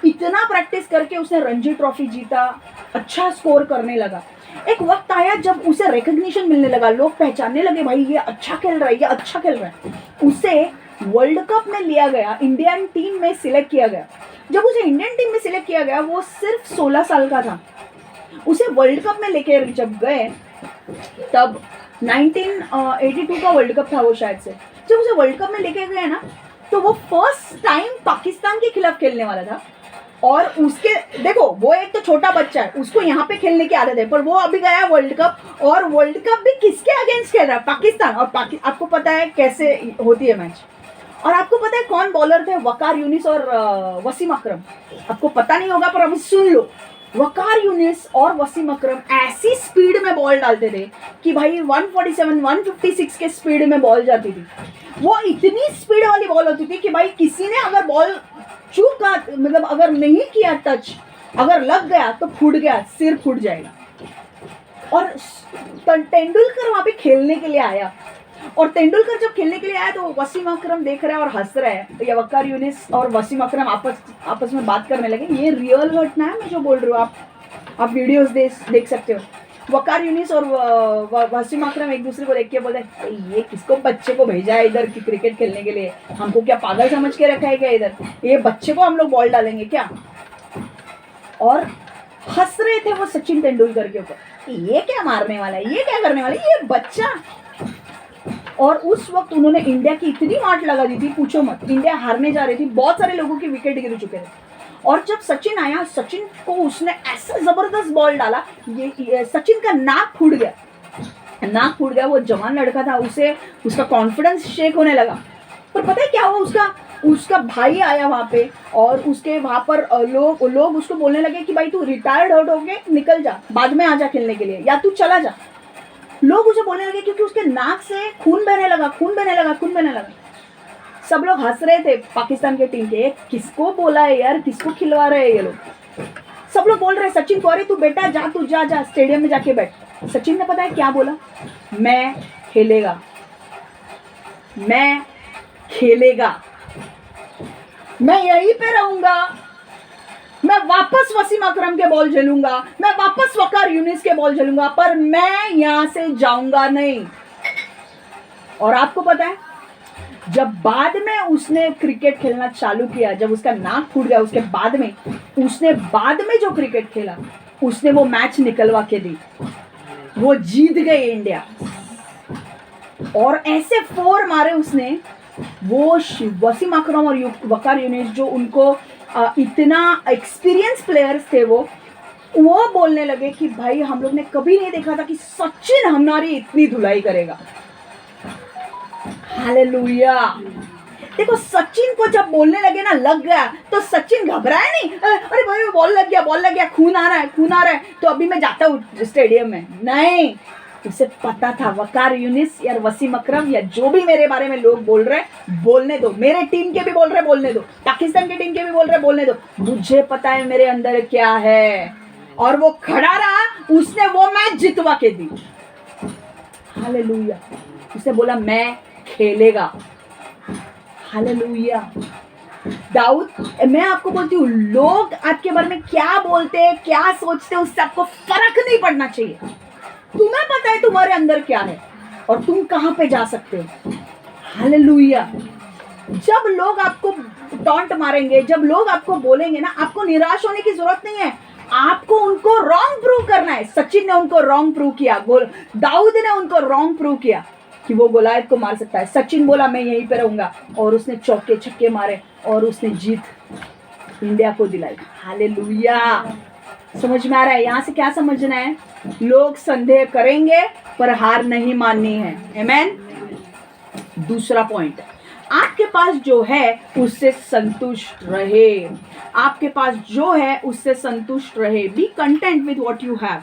इतना प्रैक्टिस करके उसने रणजी ट्रॉफी जीता, अच्छा स्कोर करने लगा। एक वक्त आया जब उसे रिकग्निशन मिलने लगा, लोग पहचानने लगे, भाई ये अच्छा खेल रहा है, ये अच्छा खेल रहा है। उसे वर्ल्ड कप में लिया गया, इंडियन टीम में सिलेक्ट किया गया। जब उसे इंडियन टीम में सिलेक्ट किया गया, वो सिर्फ 16 साल का था। उसे वर्ल्ड कप में लेके जब गए, तब 1982 का वर्ल्ड कप था वो शायद से। जब उसे वर्ल्ड कप में लेके गए ना, तो वो फर्स्ट टाइम पाकिस्तान के खिलाफ खेलने वाला था। और उसके देखो, वो एक तो छोटा बच्चा है, उसको यहाँ पे खेलने की आदत है, पर वो अभी गया वर्ल्ड कप, और वर्ल्ड कप भी किसके अगेंस्ट खेल रहा है? पाकिस्तान। और आपको पता है कैसे होती है मैच। और आपको पता है कौन बॉलर थे? वकार यूनिस और वसीम अकरम। आपको पता नहीं होगा, पर अभी सुन लो। वकार यूनिस और वसीम अकरम ऐसी स्पीड में बॉल डालते थे कि भाई 147, 156 के स्पीड में बॉल जाती थी। वो इतनी स्पीड वाली बॉल होती थी कि भाई किसी ने अगर बॉल चूका, मतलब अगर नहीं किया टच, अगर लग गया तो फूट गया, सिर फूट जाएगा। और तेंदुलकर वहां पे खेलने के लिए आया, और तेंदुलकर जब खेलने के लिए आया तो वसीम अकरम देख रहा है और हंस रहा है। ये वकार यूनिस और वसीम अकरम आपस में बात करने लगे। ये रियल घटना है मैं जो बोल रही हूँ, आप वीडियोस देख सकते हो। वकार यूनिस और वसीम अकरम एक दूसरे को देख के बोलते हैं, ये किसको बच्चे को भेजा है इधर की क्रिकेट खेलने के लिए? हमको क्या पागल समझ के रखा है क्या इधर? ये बच्चे को हम लोग बॉल डालेंगे क्या? और हंस रहे थे वो सचिन तेंदुलकर के ऊपर, ये क्या मारने वाला है, ये क्या करने वाला है, ये बच्चा। और उस वक्त उन्होंने इंडिया की इतनी वाट लगा दी थी, पूछो मत। इंडिया हारने जा रही थी, बहुत सारे लोगों के विकेट गिर चुके थे। और जब सचिन आया, सचिन को उसने ऐसा जबरदस्त बॉल डाला, ये सचिन का नाक फूट गया। वो जवान लड़का था, उसे उसका कॉन्फिडेंस शेक होने लगा। पर पता है क्या हुआ? उसका भाई आया वहां पे, और उसके वहां पर लोग उसको बोलने लगे कि भाई तू रिटायर्ड हो गए, निकल जा, बाद में आजा खेलने के लिए, या तू चला जा। लोग उसे बोलने लगे क्योंकि उसके नाक से खून बहने लगा। सब लोग हंस रहे थे पाकिस्तान के टीम के, किसको बोला है यार, किसको खिलवा रहे हैं ये लोग? सब लोग बोल रहे हैं सचिन को, अरे तू बेटा जा, तू जा स्टेडियम में जाके बैठ। सचिन ने पता है क्या बोला? मैं खेलेगा, मैं यहीं पे रहूंगा, मैं वापस वसीम अकरम के बॉल झेलूंगा, मैं वापस वकार यूनिस के बॉल झेलूंगा, पर मैं यहां से जाऊंगा नहीं। और आपको पता है, जब बाद में उसने क्रिकेट खेलना चालू किया, जब उसका नाक फूट गया, उसके बाद में उसने जो क्रिकेट खेला, उसने वो मैच निकलवा के दी, वो जीत गई इंडिया। और ऐसे 4 मारे उसने, वो वसीम अकरम और वकार यूनिस, जो उनको इतना एक्सपीरियंस प्लेयर्स थे, वो बोलने लगे कि भाई हम लोग ने कभी नहीं देखा था कि सचिन हमारी इतनी धुलाई करेगा। हालेलुया। देखो, सचिन को जब बोलने लगे ना, लग गया, तो सचिन घबराया नहीं, अरे भाई बॉल लग गया, खून आ रहा है, तो अभी मैं जाता हूँ स्टेडियम में। नहीं, उसे पता था वकार यूनिस या वसीम अकरम या जो भी मेरे बारे में लोग बोल रहे हैं, बोलने दो। मेरे टीम के भी बोल रहे, बोलने दो। पाकिस्तान की टीम के भी बोल रहे, बोलने दो। मुझे पता है मेरे अंदर क्या है। और वो खड़ा रहा, उसने वो मैच जितवा के दी। हालेलुया। उसने बोला मैं खेलेगा। हालेलुया। दाऊद, मैं आपको बोलती हूँ, लोग आपके बारे में क्या बोलते हैं, क्या सोचते हैं, उससे आपको फर्क नहीं पड़ना चाहिए। तुम्हें पता है तुम्हारे अंदर क्या है और तुम कहां पे जा सकते हो। हालेलुया। जब लोग आपको टॉन्ट मारेंगे, जब लोग आपको बोलेंगे ना, आपको निराश होने की जरूरत नहीं है। आपको उनको रॉन्ग प्रूव करना है। सचिन ने उनको रॉन्ग प्रूव किया, दाऊद ने उनको रॉन्ग प्रूव किया कि वो गोलायत को मार सकता है। सचिन बोला मैं यहीं पे रहूंगा, और उसने चौके छक्के मारे और उसने जीत इंडिया को दिलाई। हालेलुया। समझ में आ रहा है? यहाँ से क्या समझना है? लोग संदेह करेंगे पर हार नहीं माननी है। आमेन। दूसरा पॉइंट, आपके पास जो है उससे संतुष्ट रहे। आपके पास जो है उससे संतुष्ट रहे। B content with what you have.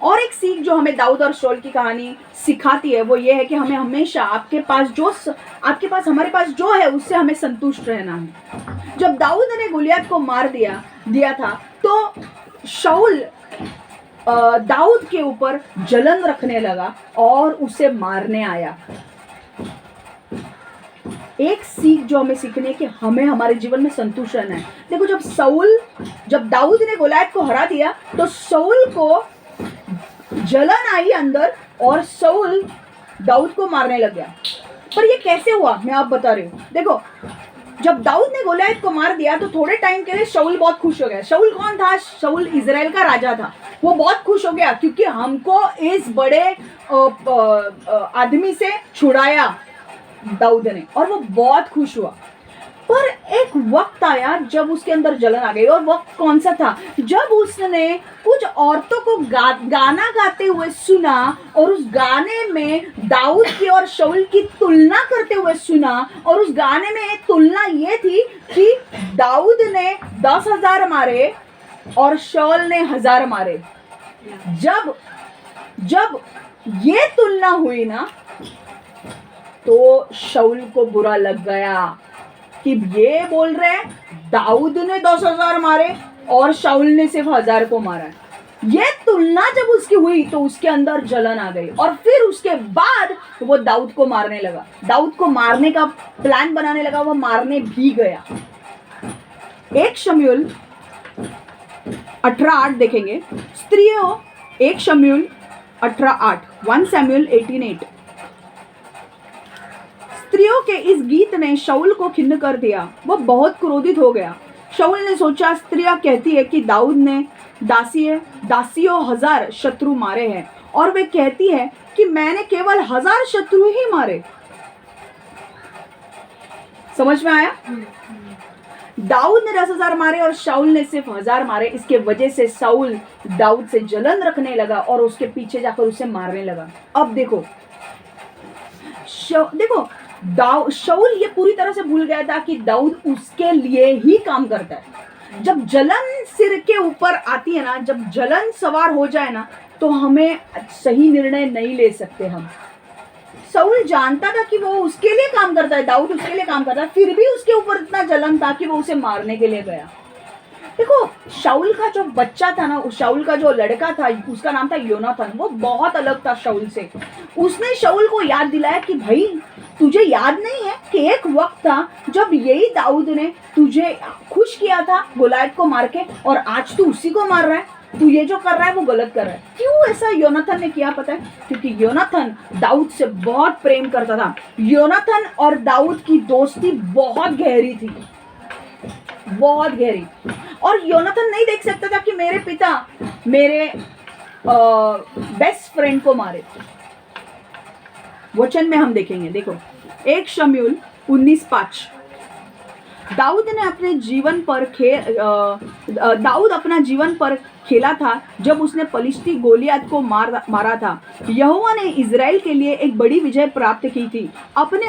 और एक सीख जो हमें दाऊद और शौल की कहानी सिखाती है, वो ये है कि हमें हमेशा हमारे पास जो है उससे हमें संतुष्ट रहना है। जब दाऊद ने गोलियत को मार दिया था, तो शाऊल दाऊद के ऊपर जलन रखने लगा और उसे मारने आया। एक सीख जो हमें सीखने की हमें हमारे जीवन में संतुष्ट है। देखो, जब दाऊद ने गोलायत को हरा दिया तो शाऊल को जलन आई अंदर और शाऊल दाऊद को मारने लग गया। पर ये कैसे हुआ मैं आप बता रही हूँ। देखो, जब दाऊद ने गोलायत को मार दिया तो थोड़े टाइम के लिए शाऊल बहुत खुश हो गया। शाऊल कौन था? शाऊल इजराइल का राजा था। वो बहुत खुश हो गया क्योंकि हमको इस बड़े आदमी से छुड़ाया दाऊद ने, और वो बहुत खुश हुआ। पर एक वक्त आया जब उसके अंदर जलन आ गई। और वक्त कौन सा था? जब उसने कुछ औरतों को गाना गाते हुए सुना और उस गाने में दाऊद की और शाऊल की तुलना करते हुए सुना। और उस गाने में एक तुलना ये थी कि दाऊद ने 10,000 मारे और शाऊल ने 1,000 मारे। जब ये तुलना हुई ना, तो शाऊल को बुरा लग गया कि ये बोल रहे हैं दाऊद ने 10,000 मारे और शाऊल ने सिर्फ 1,000 को मारा। ये तुलना जब उसकी हुई तो उसके अंदर जलन आ गई और फिर उसके बाद वो दाऊद को मारने लगा। दाऊद को मारने का प्लान बनाने लगा, वो मारने भी गया। 1 शमूएल 18:8 देखेंगे। स्त्रियों, 1 शमूएल 18:8, 1 Samuel 18:8। स्त्रियों के इस गीत ने शाऊल को खिन्न कर दिया। वो बहुत क्रोधित हो गया। शाऊल ने सोचा, स्त्रियां कहती है कि दाऊद ने दासियों 1,000 शत्रु मारे हैं, और वे कहती है कि मैंने केवल 1,000 शत्रु ही मारे। समझ में आया? दाऊद ने 10,000 मारे और शाऊल ने सिर्फ 1,000 मारे। इसके वजह से शाऊल दाऊद से जलन रखने लगा और उसके पीछे जाकर उसे मारने लगा। अब देखो, शाऊल ये पूरी तरह से भूल गया था कि दाऊद उसके लिए ही काम करता है। जब जलन सिर के ऊपर आती है ना, जब जलन सवार हो जाए ना, तो हमें सही निर्णय नहीं ले सकते हम। शाऊल जानता था कि वो उसके लिए काम करता है, दाऊद उसके लिए काम करता है, फिर भी उसके ऊपर इतना जलन था कि वो उसे मारने के लिए गया। देखो, शाऊल का जो बच्चा था ना, शाऊल का जो लड़का था, उसका नाम था योनाथन। वो बहुत अलग था शाऊल से। उसने शाऊल को याद दिलाया कि भाई, तुझे याद नहीं है कि एक वक्त था जब यही दाऊद ने तुझे खुश किया था गोलायत को मार के, और आज तू उसी को मार रहा है। तू ये जो कर रहा है वो गलत कर रहा है। क्यों ऐसा योनाथन ने किया पता है? क्योंकि योनाथन दाऊद से बहुत प्रेम करता था। योनाथन और दाऊद की दोस्ती बहुत गहरी थी, बहुत गहरी। और योनाथन नहीं देख सकता था कि मेरे पिता मेरे बेस्ट फ्रेंड को मारे। वचन में हम देखेंगे, देखो 1 शमूएल 19:5। दाऊद अपना जीवन पर खेला था जब उसने फलिश्ती गोलियत को मारा था। यहोवा ने इज़राइल के लिए एक बड़ी विजय प्राप्त की थी। आपने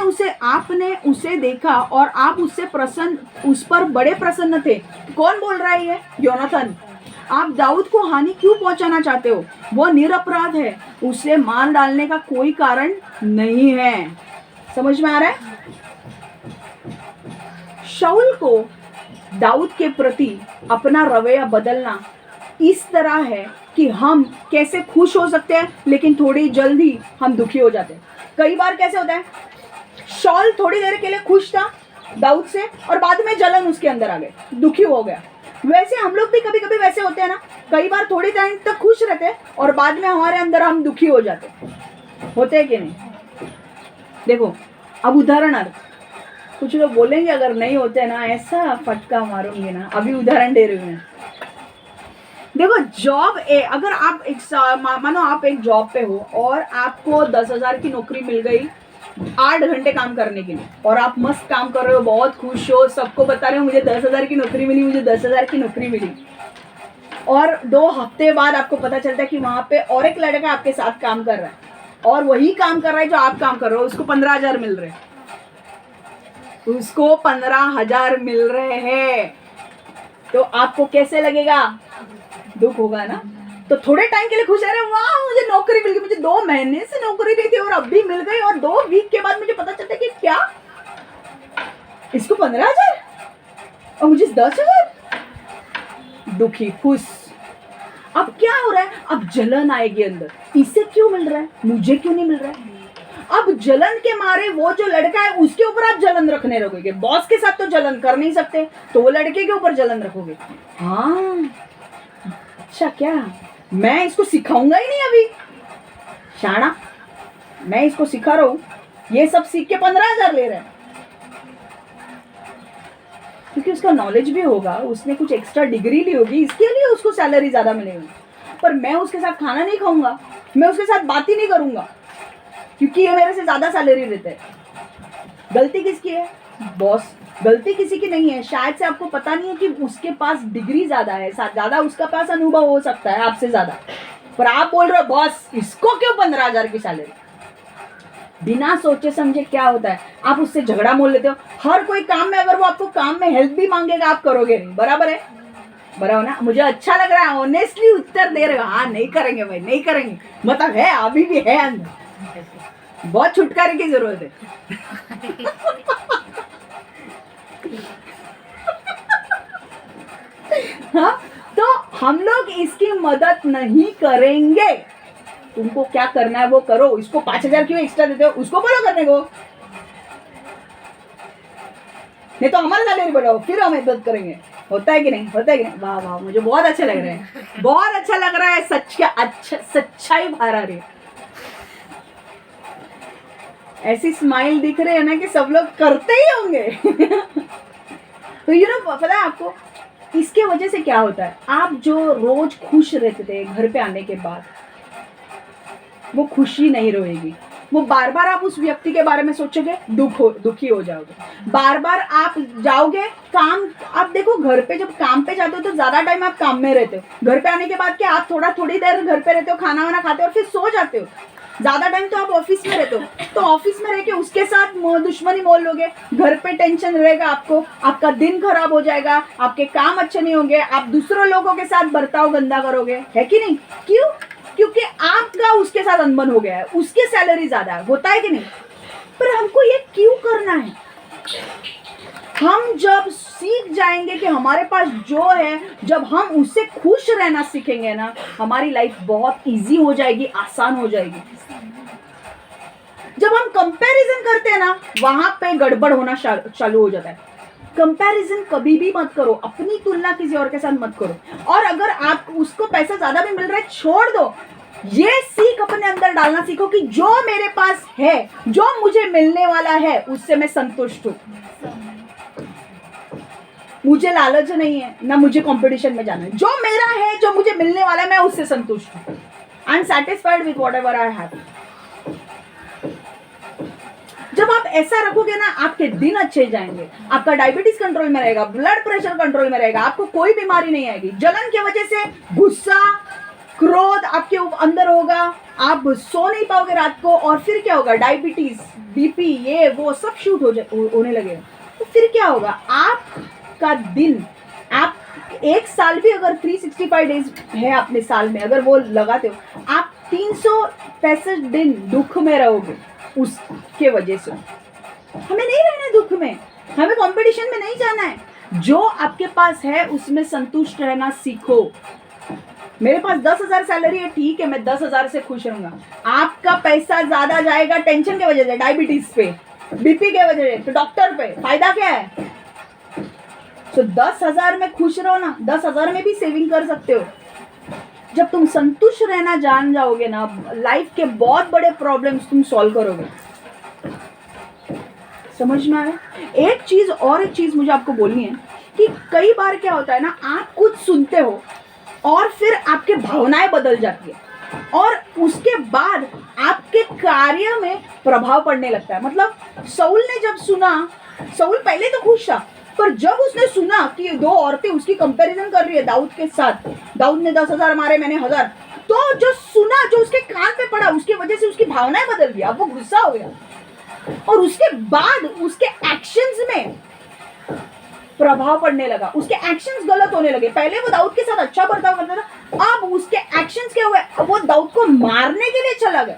उसे देखा और आप उस पर बड़े प्रसन्न थे। कौन बोल रहा है? ये योनाथन। आप दाऊद को हानि क्यों पहुंचाना चाहते हो? वो निरपराध है, उसे मार डालने का कोई कारण नहीं है। समझ में आ रहा है? शाऊल को दाऊद के प्रति अपना रवैया बदलना इस तरह है कि हम कैसे खुश हो सकते हैं लेकिन थोड़ी जल्दी हम दुखी हो जाते हैं। कई बार कैसे होता है, शाऊल थोड़ी देर के लिए खुश था दाऊद से और बाद में जलन उसके अंदर आ गई, दुखी हो गया। वैसे हम लोग भी कभी कभी वैसे होते हैं ना, कई बार थोड़ी टाइम तक खुश रहते हैं और बाद में हमारे अंदर हम दुखी हो जाते होते हैं कि नहीं? देखो, अब उदाहरणार्थ कुछ लोग बोलेंगे अगर नहीं होते ना, ऐसा फटका मारूंगी ना। अभी उदाहरण दे रही हूँ मैं। देखो, अगर आप मानो आप एक जॉब पे हो और आपको 10,000 की नौकरी मिल गई 8 घंटे काम करने के लिए, और आप मस्त काम कर रहे हो, बहुत खुश हो, सबको बता रहे हो मुझे 10,000 की नौकरी मिली, मुझे 10,000 की नौकरी मिली। और 2 हफ्ते बाद आपको पता चलता है कि वहाँ पे और एक लड़का आपके साथ काम कर रहा है और वही काम कर रहा है जो आप काम कर रहे हो, उसको 15,000 मिल रहे हैं। उसको 15,000 मिल रहे हैं, तो आपको कैसे लगेगा? दुख होगा ना। तो थोड़े टाइम के लिए खुश रहे, वाह मुझे नौकरी मिल गई, मुझे 2 महीने से नौकरी नहीं थी और अब भी मिल गई, और 2 वीक के बाद मुझे पता चलता है कि क्या इसको 15,000 और मुझे 10,000। दुखी, खुश। अब क्या हो रहा है, अब जलन आएगी अंदर, इसे क्यों मिल रहा है, मुझे क्यों नहीं मिल रहा है। अब जलन के मारे वो जो लड़का है उसके ऊपर आप जलन रखने लगोगे। बॉस के साथ तो जलन कर नहीं सकते, तो वो लड़के के ऊपर जलन रखोगे। हाँ अच्छा, क्या मैं इसको सिखाऊंगा ही नहीं अभी, शाना मैं इसको सिखा रहा हूं, ये सब सीख के 15,000 ले रहे हैं, क्योंकि उसका नॉलेज भी होगा, उसने कुछ एक्स्ट्रा डिग्री ली होगी, इसके लिए उसको सैलरी ज्यादा मिलेगी। पर मैं उसके साथ खाना नहीं खाऊंगा, मैं उसके साथ बात ही नहीं करूंगा, क्योंकि ये मेरे से ज्यादा सैलरी देते हैं। गलती किसकी है, बॉस। गलती किसी की नहीं है, शायद से आपको पता नहीं है कि उसके पास डिग्री ज्यादा है, ज्यादा उसका पास अनुभव हो सकता है आपसे ज्यादा, पर आप बोल रहे हो बॉस इसको क्यों 15,000 की सैलरी। बिना सोचे समझे क्या होता है, आप उससे झगड़ा मोल लेते हो। हर कोई काम में, अगर वो आपको काम में हेल्प भी मांगेगा आप करोगे नहीं, बराबर है, बराबर ना। मुझे अच्छा लग रहा है, ऑनेस्टली उत्तर दे रहे हो, हाँ नहीं करेंगे भाई, नहीं करेंगे, मतलब है अभी भी है अंदर, बहुत छुटकारे की जरूरत है। हाँ, तो हम लोग इसकी मदद नहीं करेंगे। तुमको क्या करना है वो करो, इसको 5,000 क्यों एक्स्ट्रा देते हो, उसको बोलो करने को, नहीं तो हमारे सैलरी बढ़ाओ, फिर हम मदद करेंगे। होता है कि नहीं, होता है कि नहीं। वाह वाह, मुझे बहुत अच्छा लग रहा है, बहुत अच्छा लग रहा है, सच्चाई बाहर आ रही है। ऐसी स्माइल दिख रही है ना कि सब लोग करते ही होंगे। तो पता है आपको इसके वजह से क्या होता है, आप जो रोज खुश रहते थे घर पे आने के बाद, वो खुशी नहीं रहेगी। वो बार बार आप उस व्यक्ति के बारे में सोचोगे, दुखी हो जाओगे। बार बार आप जाओगे काम, आप देखो घर पे जब काम पे जाते हो तो ज्यादा टाइम आप काम में रहते हो। घर पे आने के बाद क्या आप थोड़ी देर घर पे रहते हो, खाना वाना खाते हो और फिर सो जाते हो। ज्यादा टाइम तो आप ऑफिस में रहते हो, तो ऑफिस में रह के उसके साथ दुश्मनी मोल लोगे, घर पे टेंशन रहेगा आपको, आपका दिन खराब हो जाएगा, आपके काम अच्छे नहीं होंगे, आप दूसरों लोगों के साथ बर्ताव गंदा करोगे, है कि नहीं। क्यों, क्योंकि आपका उसके साथ अनबन हो गया है, उसकी सैलरी ज्यादा है, होता है कि नहीं। पर हमको ये क्यों करना है। हम जब सीख जाएंगे कि हमारे पास जो है, जब हम उससे खुश रहना सीखेंगे ना, हमारी लाइफ बहुत इजी हो जाएगी, आसान हो जाएगी। जब हम कंपैरिजन करते हैं ना, वहां पे गड़बड़ होना चालू हो जाता है। कंपैरिजन कभी भी मत करो, अपनी तुलना किसी और के साथ मत करो। और अगर आप उसको पैसा ज्यादा भी मिल रहा है, छोड़ दो। ये सीख अपने अंदर डालना सीखो कि जो मेरे पास है, जो मुझे मिलने वाला है, उससे मैं संतुष्ट हूं। मुझे लालच नहीं है, ना मुझे कंपटीशन में जाना है। जो मेरा है, जो मुझे मिलने वाला है, मैं उससे संतुष्ट हूं। I am satisfied with whatever I have. जब आप ऐसा रखोगे ना, आपके दिन अच्छे जाएंगे, आपका डायबिटीज कंट्रोल में रहेगा, ब्लड प्रेशर कंट्रोल में रहेगा, आपको कोई बीमारी नहीं आएगी। जलन की वजह से गुस्सा, क्रोध आपके अंदर होगा, आप सो नहीं पाओगे रात को, और फिर क्या होगा, डायबिटीज, बीपी, ये वो सब शूट होने लगेगा। तो फिर क्या होगा, आपका दिन, आप एक साल भी अगर 365 डेज है अपने साल में, अगर वो लगाते हो, आप 365 दिन दुख में रहोगे। उसके वजह से हमें नहीं रहना है दुख में, हमें कंपटीशन में नहीं जाना है। जो आपके पास है उसमें संतुष्ट रहना सीखो। मेरे पास 10,000 सैलरी है, ठीक है, मैं 10,000 से खुश रहूंगा। आपका पैसा ज्यादा जाएगा टेंशन की वजह से, डायबिटीज पे, बीपी के वजह से, तो डॉक्टर पे, फायदा क्या है। तो 10,000 में खुश रहो ना, 10,000 में भी सेविंग कर सकते हो। जब तुम संतुष्ट रहना जान जाओगे ना, लाइफ के बहुत बड़े प्रॉब्लम्स तुम सॉल्व करोगे। समझ में आ रहा है। एक चीज मुझे आपको बोलनी है कि कई बार क्या होता है ना, आप कुछ सुनते हो और फिर आपके भावनाएं बदल जाती है, और उसके बाद आपके कार्य में प्रभाव पड़ने लगता है। मतलब साउल ने जब सुना, साउल पहले तो खुश था, पर जब उसने सुना कि 2 औरतें उसकी कंपैरिजन कर रही है दाऊद के साथ, दाऊद ने 10,000 मारे, मैंने 1,000, तो जो सुना, जो उसके कान पे पड़ा, उसकी वजह से उसकी भावनाएं बदल गई, अब वो गुस्सा हो गया, और उसके बाद उसके एक्शंस में प्रभाव पड़ने लगा, उसके एक्शंस गलत होने लगे। पहले वो दाऊद के साथ अच्छा बर्ताव करता था, अब उसके एक्शंस क्या हुए, अब वो दाऊद को मारने के लिए चला गया।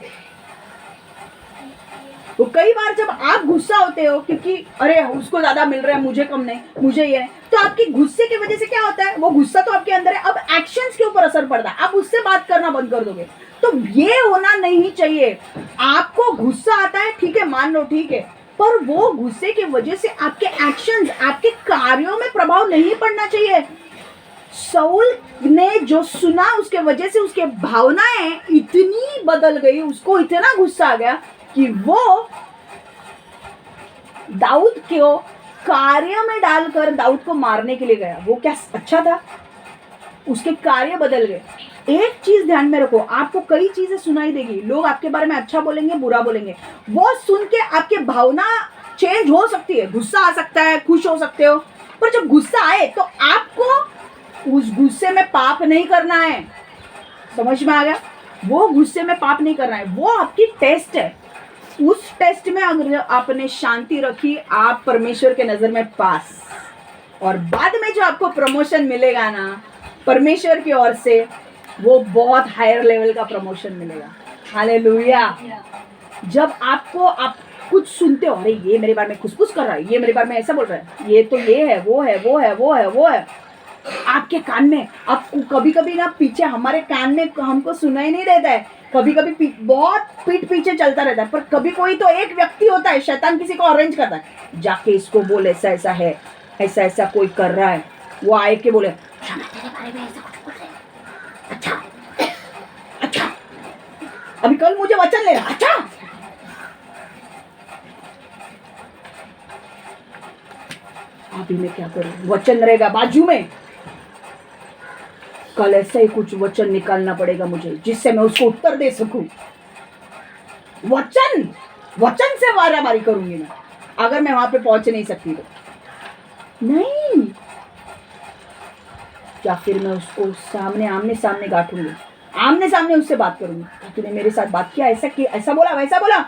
वो कई बार जब आप गुस्सा होते हो क्योंकि अरे उसको ज्यादा मिल रहा है, मुझे कम नहीं, मुझे ये नहीं, तो आपकी गुस्से की वजह से क्या होता है, वो गुस्सा तो आपके अंदर है, अब एक्शंस के ऊपर असर पड़ता है, आप उससे बात करना बंद कर दोगे। तो ये होना नहीं चाहिए। आपको गुस्सा आता है, ठीक है, मान लो, ठीक है, पर वो गुस्से की वजह से आपके एक्शंस, आपके कार्यों में प्रभाव नहीं पड़ना चाहिए। साउल ने जो सुना उसके वजह से उसके भावनाएं इतनी बदल गई, उसको इतना गुस्सा आ गया कि वो दाऊद को कार्य में डालकर दाऊद को मारने के लिए गया। वो क्या अच्छा था? उसके कार्य बदल गए। एक चीज ध्यान में रखो, आपको कई चीजें सुनाई देगी, लोग आपके बारे में अच्छा बोलेंगे, बुरा बोलेंगे, वो सुन के आपके भावना चेंज हो सकती है, गुस्सा आ सकता है, खुश हो सकते हो, पर जब गुस्सा आए तो आपको उस गुस्से में पाप नहीं करना है। समझ में आ गया? वो गुस्से में पाप नहीं करना है, वो आपकी टेस्ट है। उस टेस्ट में अगर आपने शांति रखी, आप परमेश्वर के नजर में पास, और बाद में जो आपको प्रमोशन मिलेगा ना परमेश्वर की ओर से, वो बहुत हायर लेवल का प्रमोशन मिलेगा। हालेलुया। जब आपको आप कुछ सुनते हो, अरे ये मेरे बारे में खुसफुस कर रहा है, ये मेरे बारे में ऐसा बोल रहा है, ये तो ये है, वो है, वो है, वो है, वो है, आपके कान में, आपको कभी कभी ना पीछे हमारे कान में हमको सुनाई नहीं देता है, कभी कभी बहुत पीठ पीछे चलता रहता है, पर कभी कोई तो एक व्यक्ति होता है, शैतान किसी को अरेंज करता है, जाके इसको बोल ऐसा ऐसा है, ऐसा ऐसा कोई कर रहा है, वो आए के बोले तेरे बारे में ऐसा कुछ बोल रहे हैं, अच्छा अच्छा, अभी कल मुझे वचन लेना, अच्छा, अभी मैं क्या करूं, वचन रहेगा बाजू में, कल ऐसा ही कुछ वचन निकालना पड़ेगा मुझे जिससे मैं उसको उत्तर दे सकूं। वचन वचन से मारामारी करूंगी मैं, अगर मैं वहां पे पहुंच नहीं सकती तो नहीं, या फिर मैं उसको सामने आमने सामने गांठूंगी, आमने सामने उससे बात करूंगी, तूने मेरे साथ बात किया, ऐसा किया, ऐसा बोला, वैसा बोला।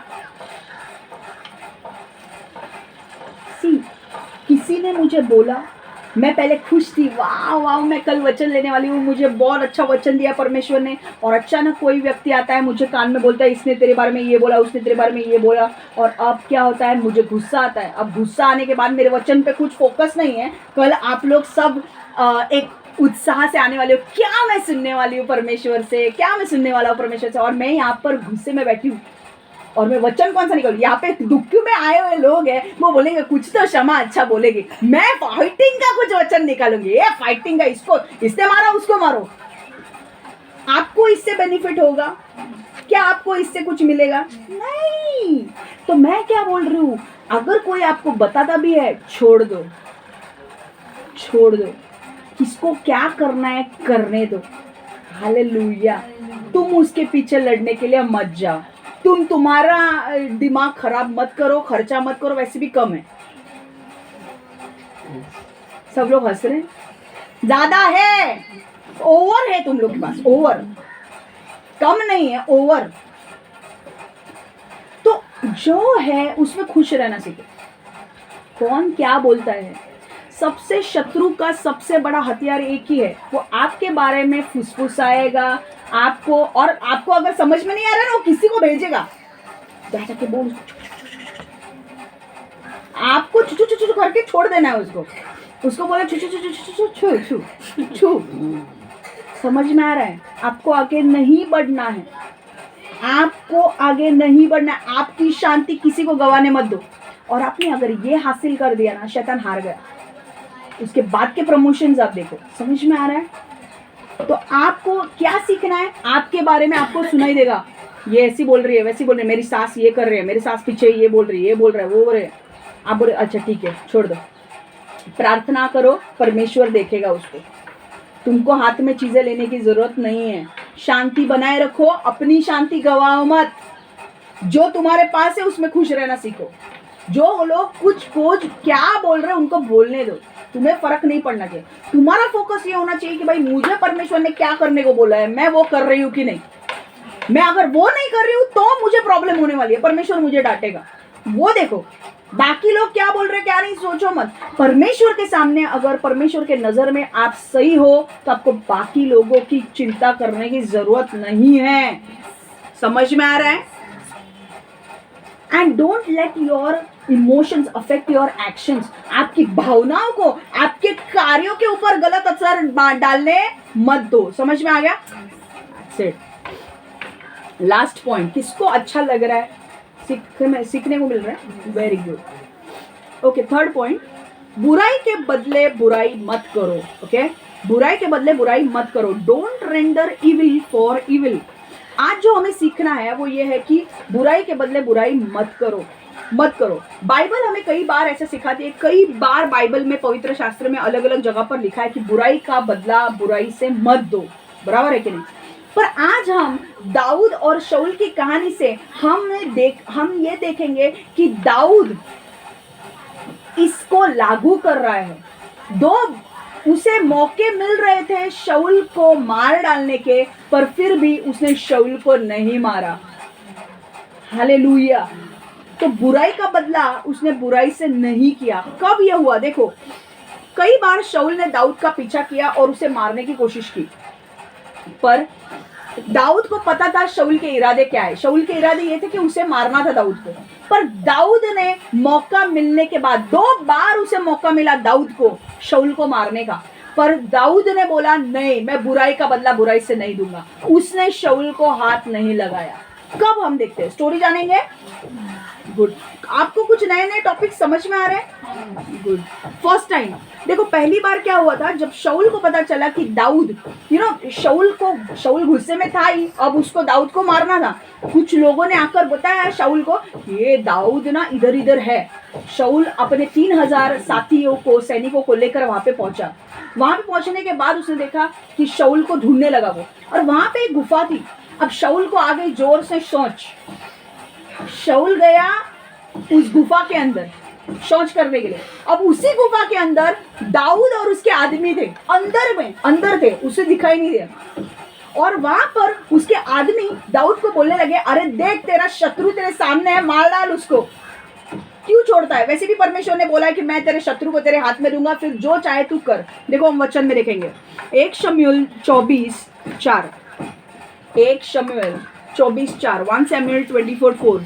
किसी ने मुझे बोला, मैं पहले खुश थी, वाह वाह मैं कल वचन लेने वाली हूँ, मुझे बहुत अच्छा वचन दिया परमेश्वर ने, और अचानक कोई व्यक्ति आता है मुझे कान में बोलता है इसने तेरे बारे में ये बोला, उसने तेरे बारे में ये बोला, और अब क्या होता है, मुझे गुस्सा आता है। अब गुस्सा आने के बाद मेरे वचन पे कुछ फोकस नहीं है। कल आप लोग सब एक उत्साह से आने वाले हो, क्या मैं सुनने वाली हूँ परमेश्वर से, क्या मैं सुनने वाला हूँ परमेश्वर से, और मैं यहाँ पर गुस्से में बैठी हूँ और मैं वचन कौन सा निकालूं। यहाँ पे दुख में आए हुए लोग हैं, वो बोलेंगे कुछ तो क्षमा अच्छा बोलेगी, मैं फाइटिंग का कुछ वचन निकालूंगी, ये फाइटिंग का, इसको इससे मारो, उसको मारो। आपको इससे बेनिफिट होगा क्या? आपको इससे कुछ मिलेगा? नहीं। तो मैं क्या बोल रही हूँ, अगर कोई आपको बताता भी है, छोड़ दो, छोड़ दो, किसको क्या करना है करने दो। हालेलुया। तुम उसके पीछे लड़ने के लिए मत जाओ, तुम्हारा दिमाग खराब मत करो, खर्चा मत करो, वैसे भी कम है। सब लोग हंस रहे हैं, ज्यादा है, ओवर है तुम लोग के पास, ओवर, कम नहीं है, ओवर। तो जो है उसमें खुश रहना सीखो। कौन क्या बोलता है, सबसे शत्रु का सबसे बड़ा हथियार एक ही है, वो आपके बारे में फुसफुसाएगा आपको, और आपको अगर समझ में नहीं आ रहा ना, वो किसी को भेजेगा, जाके बोल, आपको छू छू छू करके छोड़ देना है उसको, उसको बोले छू छू छू छू छू छू छू। समझ में आ रहा है? आपको आगे नहीं बढ़ना है, आपको आगे नहीं बढ़ना है, आपकी शांति किसी को गवाने मत दो। और आपने अगर ये हासिल कर दिया ना, शैतान हार गया। उसके बाद के प्रमोशंस आप देखो। समझ में आ रहा है? तो आपको क्या सीखना है, आपके बारे में आपको सुनाई देगा, ये ऐसी बोल रही है, वैसी बोल रही है, मेरी सास ये कर रही है, मेरी सास पीछे ये बोल रही है, ये बोल रहा है, वो बोल रहे, आप बोले अच्छा ठीक है छोड़ दो, प्रार्थना करो, परमेश्वर देखेगा उसको। तुमको हाथ में चीजें लेने की जरूरत नहीं है। शांति बनाए रखो, अपनी शांति गवाओ मत। जो तुम्हारे पास है उसमें खुश रहना सीखो। जो लोग कुछ क्या बोल रहे हैं उनको बोलने दो, तुम्हें फर्क नहीं पड़ना चाहिए। तुम्हारा फोकस ये होना चाहिए कि भाई मुझे परमेश्वर ने क्या करने को बोला है, मैं वो कर रही हूँ कि नहीं। मैं अगर वो नहीं कर रही हूँ तो मुझे प्रॉब्लम होने वाली है, परमेश्वर मुझे डांटेगा, वो देखो। बाकी लोग क्या बोल रहे हैं क्या नहीं सोचो मत। परमेश्वर के सामने, अगर परमेश्वर के नजर में आप सही हो तो आपको बाकी लोगों की चिंता करने की जरूरत नहीं है। समझ में आ रहा है? And don't let your emotions affect your actions. आपकी भावनाओं को आपके कार्यों के ऊपर गलत असर डालने मत दो। समझ में आ गया? लास्ट पॉइंट, किसको अच्छा लग रहा है, सीखने को मिल रहा है? Very good. Okay, third point, बुराई के बदले बुराई मत करो। ओके, बुराई के बदले बुराई मत करो। Don't render evil for evil. आज जो हमें सीखना है वो ये है कि बुराई के बदले बुराई मत करो, मत करो। बाइबल हमें कई बार ऐसा सिखाती है, कई बार बाइबल में, पवित्र शास्त्र में अलग अलग जगह पर लिखा है कि बुराई का बदला बुराई से मत दो। बराबर है कि नहीं? पर आज हम दाऊद और शाऊल की कहानी से हम ये देखेंगे कि दाऊद इसको लागू कर रहा है। दो उसे मौके मिल रहे थे शाऊल को मार डालने के, पर फिर भी उसने शाऊल को नहीं मारा। हालेलुया। तो बुराई का बदला उसने बुराई से नहीं किया। कब यह हुआ? देखो, कई बार शाऊल ने दाऊद का पीछा किया और उसे मारने की कोशिश की, पर दाऊद को पता था शाऊल के इरादे क्या है। शाऊल के इरादे ये थे कि उसे मारना था दाऊद को। पर दाऊद ने मौका मिलने के बाद, 2 बार उसे मौका मिला दाऊद को शाऊल को मारने का, पर दाऊद ने बोला नहीं, मैं बुराई का बदला बुराई से नहीं दूंगा। उसने शाऊल को हाथ नहीं लगाया। कब? हम देखते हैं, स्टोरी जानेंगे। गुड। आपको कुछ नए नए टॉपिक समझ में आ रहे हैं? गुड। फर्स्ट टाइम देखो, पहली बार क्या हुआ था, जब शाऊल को पता चला कि दाऊद, शाऊल गुस्से में था ही, अब उसको दाऊद को मारना था। कुछ लोगों ने आकर बताया शाऊल को, ये दाऊद ना इधर इधर है। शाऊल अपने 3000 साथियों को, सैनिकों को लेकर वहां पे पहुंचा। वहां पे पहुंचने के बाद उसने देखा कि शाऊल को ढूंढने लगा वो, और वहां पे एक गुफा थी। अब शाऊल को आ गई जोर से सोच। शाऊल गया उस गुफा के अंदर शौच करने के लिए। अब उसी गुफा के अंदर दाऊद और उसके आदमी थे, अंदर थे, उसे दिखाई नहीं दिया। और वहां पर उसके आदमी दाऊद को बोलने लगे, अरे देख, तेरा शत्रु तेरे सामने है, मार डाल उसको। क्यों छोड़ता है? वैसे भी परमेश्वर ने बोला है कि मैं तेरे शत्रु को तेरे हाथ में दूंगा, फिर जो चाहे तू कर। देखो, हम वचन में देखेंगे 1 शमूएल 24:4। 1 शमूएल 24:4, 1 शमूएल 24:4।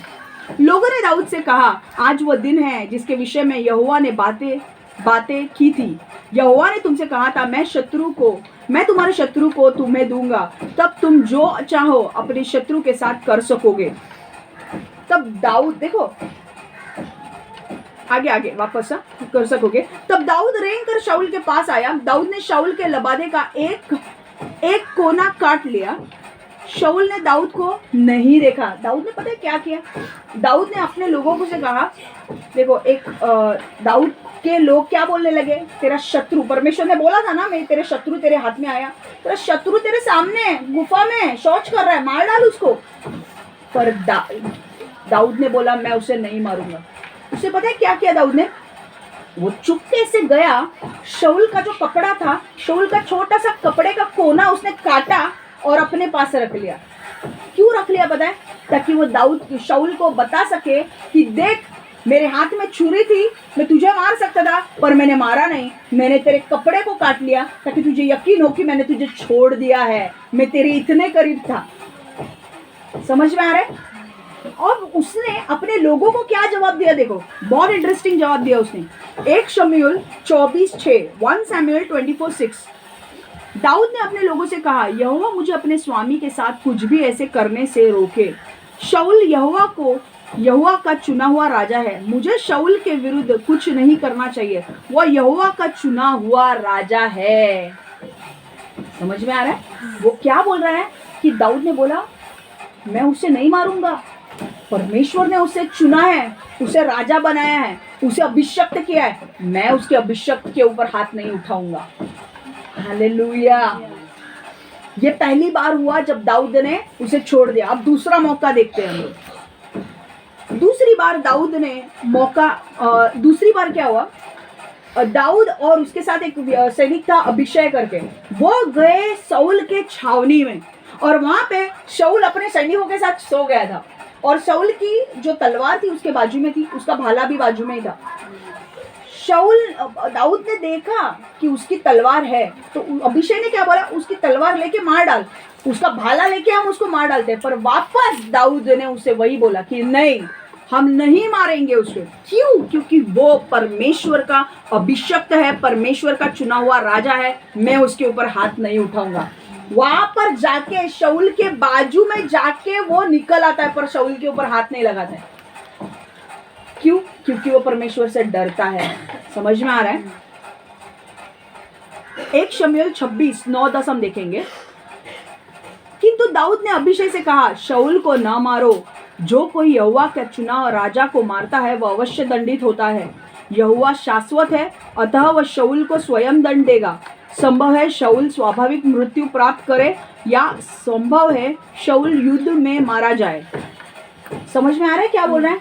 लोगों ने दाऊद से कहा, आज वह दिन है जिसके विषय में यहोवा ने बातें की थी। यहोवा ने तुमसे कहा था, मैं तुम्हारे शत्रु को तुम्हें दूंगा, तब तुम जो चाहो अपने शत्रु के साथ कर सकोगे। तब दाऊद, देखो आगे वापस कर सकोगे। तब दाऊद रेंग कर शाऊल के पास आया। दाऊद ने शाऊल के लबादे का एक कोना काट लिया। शाऊल ने दाऊद को नहीं देखा। दाऊद ने पता है क्या किया? दाऊद ने अपने लोगों को से कहा, देखो, दाऊद के लोग क्या बोलने लगे, तेरा शत्रु, परमेश्वर ने बोला था ना, मैं तेरे शत्रु तेरे हाथ में आया, तेरा शत्रु तेरे सामने गुफा में शौच कर रहा है, मार डाल उसको। पर दाऊद ने बोला, मैं उसे नहीं मारूंगा। उसे पता है क्या किया दाऊद ने? वो चुपके से गया, शाऊल का जो कपड़ा था, शाऊल का छोटा सा कपड़े का कोना उसने काटा और अपने पास रख लिया। क्यों रख लिया पता है? ताकि वो शाऊल को बता सके कि देख, मेरे हाथ में छुरी थी, मैं तुझे मार सकता था, पर मैंने मारा नहीं, मैंने तेरे कपड़े को काट लिया ताकि तुझे यकीन हो कि मैंने तुझे छोड़ दिया है, मैं तेरे इतने करीब था। समझ में आ रहा है? और उसने अपने लोगों को क्या जवाब दिया? देखो, बहुत इंटरेस्टिंग जवाब दिया उसने। 1 शमूएल 24:6, 1 शमूएल 24:6। दाऊद ने अपने लोगों से कहा, यहोवा मुझे अपने स्वामी के साथ कुछ भी ऐसे करने से रोके। शाऊल यहोवा का चुना हुआ राजा है, मुझे शाऊल के विरुद्ध कुछ नहीं करना चाहिए, वह यहोवा का चुना हुआ राजा है। समझ में आ रहा है? वो क्या बोल रहा है कि दाऊद ने बोला, मैं उसे नहीं मारूंगा, परमेश्वर ने उसे चुना है, उसे राजा बनाया है, उसे अभिषिक्त किया है, मैं उसके अभिषिक्त के ऊपर हाथ नहीं उठाऊंगा। हालेलुया। ये पहली बार हुआ जब दाऊद ने उसे छोड़ दिया। अब दूसरा मौका देखते हैं हम लोग। दूसरी बार दाऊद ने दूसरी बार क्या हुआ? दाऊद और उसके साथ एक सैनिक था अभिषेक करके, वो गए शाऊल के छावनी में, और वहां पे शाऊल अपने सैनिकों के साथ सो गया था, और शाऊल की जो तलवार थी उसके बाजू में थी, उसका भाला भी बाजू में ही था। दाऊद ने देखा कि उसकी तलवार है, तो अभिषेक ने क्या बोला, उसकी तलवार लेके मार डाल, उसका भाला लेके हम उसको मार डालते हैं। पर वापस दाऊद ने उसे वही बोला कि नहीं, हम नहीं मारेंगे उसको। क्यों? क्योंकि वो परमेश्वर का अभिषिक्त है, परमेश्वर का चुना हुआ राजा है। मैं उसके ऊपर हाथ नहीं उठाऊंगा। वहां पर जाके शाऊल के बाजू में जाके वो निकल आता है, पर शाऊल के ऊपर हाथ नहीं लगाता है। क्यों? क्योंकि वो परमेश्वर से डरता है। समझ में आ रहा है? 1 शमूएल 26:9-10 हम देखेंगे। किंतु दाऊद ने अभिषेक से कहा, शाऊल को न मारो। जो कोई यहोवा के चुना राजा को मारता है वह अवश्य दंडित होता है। यहोवा शाश्वत है, अतः वह शाऊल को स्वयं दंड देगा। संभव है शाऊल स्वाभाविक मृत्यु प्राप्त करे, या संभव है शाऊल युद्ध में मारा जाए। समझ में आ रहा है क्या बोल रहे हैं?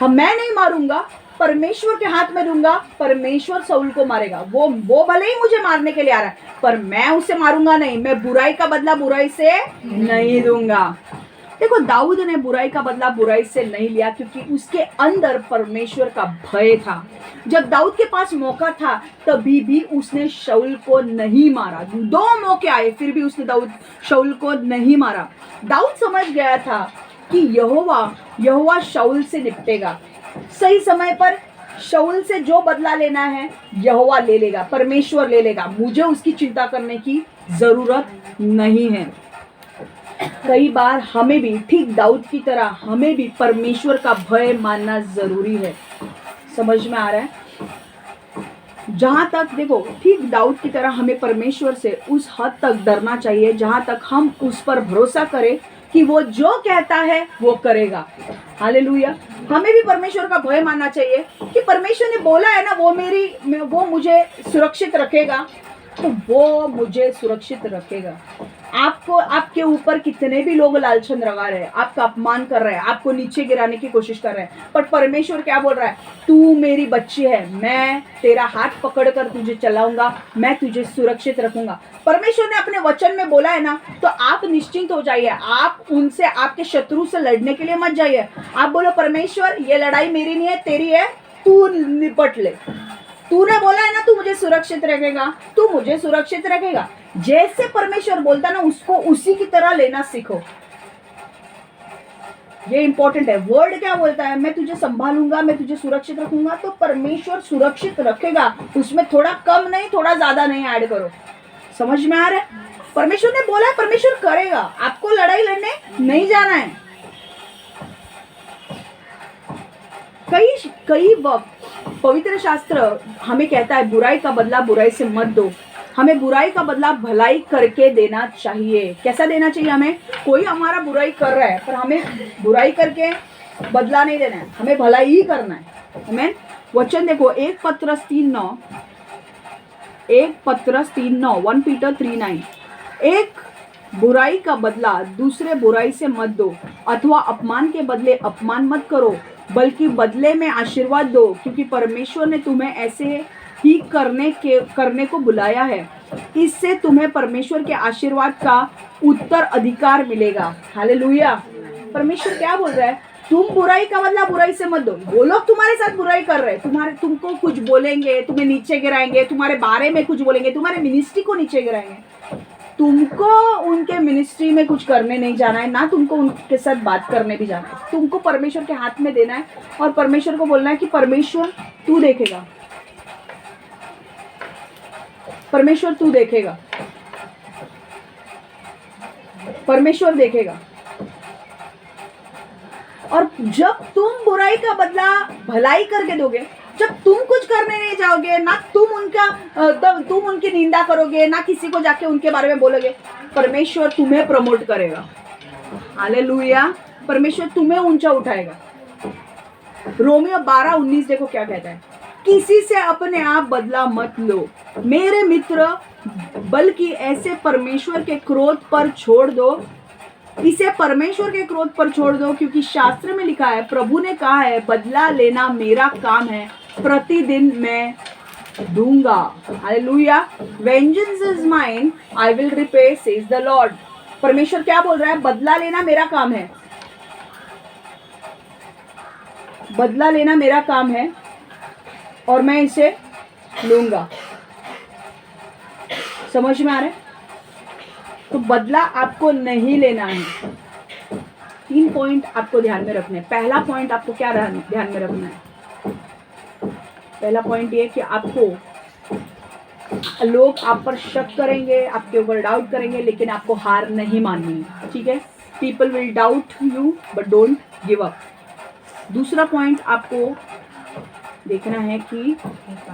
हम, मैं नहीं मारूंगा, परमेश्वर के हाथ में दूंगा, परमेश्वर शाऊल को मारेगा। वो भले ही मुझे मारने के लिए आ रहा है, पर मैं उसे मारूंगा नहीं। मैं बुराई का बदला बुराई से नहीं दूंगा। देखो, दाऊद ने बुराई का बदला बुराई से नहीं लिया, क्योंकि उसके अंदर परमेश्वर का भय था। जब दाऊद के पास मौका था तभी भी उसने शाऊल को नहीं मारा। 2 मौके आए, फिर भी उसने शाऊल को नहीं मारा। दाऊद समझ गया था कि यहोवा शाऊल से निपटेगा। सही समय पर शाऊल से जो बदला लेना है यहोवा ले लेगा, परमेश्वर ले लेगा। मुझे उसकी चिंता करने की जरूरत नहीं है। कई बार हमें भी ठीक दाऊद की तरह हमें भी परमेश्वर का भय मानना जरूरी है। समझ में आ रहा है? जहां तक, देखो, ठीक दाऊद की तरह हमें परमेश्वर से उस हद तक डरना चाहिए जहां तक हम उस पर भरोसा करें कि वो जो कहता है वो करेगा। हालेलुया। हमें भी परमेश्वर का भय मानना चाहिए कि परमेश्वर ने बोला है ना, वो मुझे सुरक्षित रखेगा, तो वो मुझे सुरक्षित रखेगा। आपको, आपके ऊपर कितने भी लोग लालचन लगा रहे हैं, आपका अपमान कर रहे हैं, आपको नीचे गिराने की कोशिश कर रहे हैं, पर परमेश्वर क्या बोल रहा है? तू मेरी बच्ची है, मैं तेरा हाथ पकड़कर तुझे चलाऊंगा, मैं तुझे सुरक्षित रखूंगा। परमेश्वर ने अपने वचन में बोला है ना, तो आप निश्चिंत हो जाइए। आप उनसे, आपके शत्रु से लड़ने के लिए मत जाइए। आप बोलो, परमेश्वर ये लड़ाई मेरी नहीं है, तेरी है, तू निपट ले। तूने बोला है ना तू मुझे सुरक्षित रखेगा, तू मुझे सुरक्षित रखेगा। जैसे परमेश्वर बोलता ना, उसको उसी की तरह लेना सीखो। ये इंपॉर्टेंट है। वर्ड क्या बोलता है? मैं तुझे संभालूंगा, मैं तुझे सुरक्षित रखूंगा, तो परमेश्वर सुरक्षित रखेगा। उसमें थोड़ा कम नहीं, थोड़ा ज्यादा नहीं ऐड करो। समझ में आ रहा है? परमेश्वर ने बोला है, परमेश्वर करेगा। आपको लड़ाई लड़ने नहीं जाना है। कई वक्त पवित्र शास्त्र हमें कहता है, बुराई का बदला बुराई से मत दो। हमें बुराई का बदला भलाई करके देना चाहिए। कैसा देना चाहिए? हमें, कोई हमारा बुराई कर रहा है, पर हमें बुराई करके बदला नहीं देना है, हमें भलाई ही करना है। आमीन। वचन देखो, 1 पत्रस 3:9, 1 पीटर 3:9। एक बुराई का बदला दूसरे बुराई से मत दो, अथवा अपमान के बदले अपमान मत करो, बल्कि बदले में आशीर्वाद दो, क्योंकि परमेश्वर ने तुम्हें ऐसे ही करने को बुलाया है। इससे तुम्हें परमेश्वर के आशीर्वाद का उत्तर अधिकार मिलेगा। हालेलुया। परमेश्वर क्या बोल रहा है? तुम बुराई का बदला बुराई से मत दो। वो लोग तुम्हारे साथ बुराई कर रहे हैं, तुमको कुछ बोलेंगे, तुम्हें नीचे गिराएंगे, तुम्हारे बारे में कुछ बोलेंगे, तुम्हारे मिनिस्ट्री को नीचे गिराएंगे। तुमको उनके मिनिस्ट्री में कुछ करने नहीं जाना है, ना तुमको उनके साथ बात करने भी जाना है। तुमको परमेश्वर के हाथ में देना है और परमेश्वर को बोलना है कि परमेश्वर तू देखेगा, परमेश्वर तू देखेगा, परमेश्वर देखेगा। और जब तुम बुराई का बदला भलाई करके दोगे, जब तुम कुछ करने नहीं जाओगे, ना तुम उनकी निंदा करोगे, ना किसी को जाके उनके बारे में बोलोगे, परमेश्वर तुम्हें प्रमोट करेगा। हालेलुया। परमेश्वर तुम्हें ऊंचा उठाएगा। रोमियो 12:19 देखो क्या कहता है, किसी से अपने आप बदला मत लो मेरे मित्र, बल्कि ऐसे परमेश्वर के क्रोध पर छोड़ दो, इसे परमेश्वर के क्रोध पर छोड़ दो, क्योंकि शास्त्र में लिखा है, प्रभु ने कहा है, बदला लेना मेरा काम है, प्रतिदिन मैं दूंगा। Hallelujah. Vengeance is mine, I will repay, says the Lord. परमेश्वर क्या बोल रहा है? बदला लेना मेरा काम है, बदला लेना मेरा काम है और मैं इसे लूंगा। समझ में आ रहा है? तो बदला आपको नहीं लेना है। 3 पॉइंट आपको ध्यान में रखने हैं। पहला पॉइंट आपको क्या ध्यान में रखना है? पहला पॉइंट ये कि आपको लोग आप पर शक करेंगे, आपके ऊपर डाउट करेंगे, लेकिन आपको हार नहीं माननी है, ठीक है? People will doubt you but don't give up. दूसरा पॉइंट आपको देखना है कि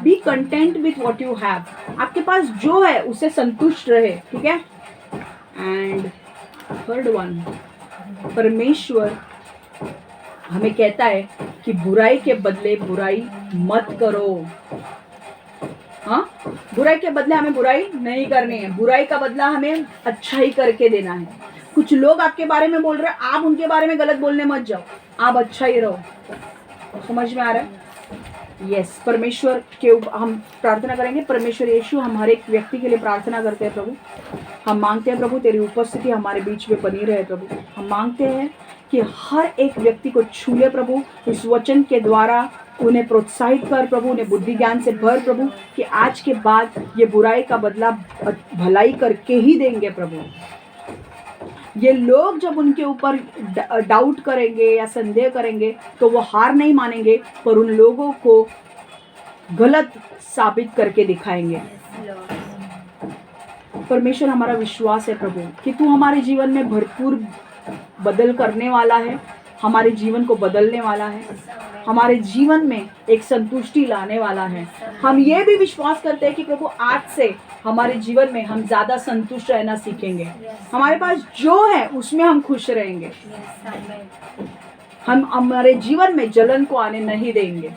B content with what you have. आपके पास जो है उससे संतुष्ट रहे, ठीक है? एंड थर्ड वन, परमेश्वर हमें कहता है कि बुराई के बदले बुराई मत करो। हाँ, बुराई के बदले हमें बुराई नहीं करनी है, बुराई का बदला हमें अच्छा ही करके देना है। कुछ लोग आपके बारे में बोल रहे हैं, आप उनके बारे में गलत बोलने मत जाओ, आप अच्छा ही रहो। समझ में आ रहा है? यस, परमेश्वर के हम प्रार्थना करेंगे। परमेश्वर यीशु, हम हर एक व्यक्ति के लिए प्रार्थना करते हैं प्रभु। हम मांगते हैं प्रभु तेरी उपस्थिति हमारे बीच में बनी रहे प्रभु। हम मांगते हैं कि हर एक व्यक्ति को छू ले प्रभु, इस वचन के द्वारा उन्हें प्रोत्साहित कर प्रभु, उन्हें बुद्धि ज्ञान से भर प्रभु, कि आज के बाद ये बुराई का बदला भलाई करके ही देंगे प्रभु। ये लोग जब उनके ऊपर डाउट करेंगे या संदेह करेंगे तो वो हार नहीं मानेंगे, पर उन लोगों को गलत साबित करके दिखाएंगे। परमेश्वर, हमारा विश्वास है प्रभु कि तू हमारे जीवन में भरपूर बदल करने वाला है, हमारे जीवन को बदलने वाला है, हमारे जीवन में एक संतुष्टि लाने वाला है। हम ये भी विश्वास करते हैं कि प्रभु आज से हमारे जीवन में हम ज़्यादा संतुष्ट रहना सीखेंगे। हमारे पास जो है उसमें हम खुश रहेंगे। हम हमारे जीवन में जलन को आने नहीं देंगे।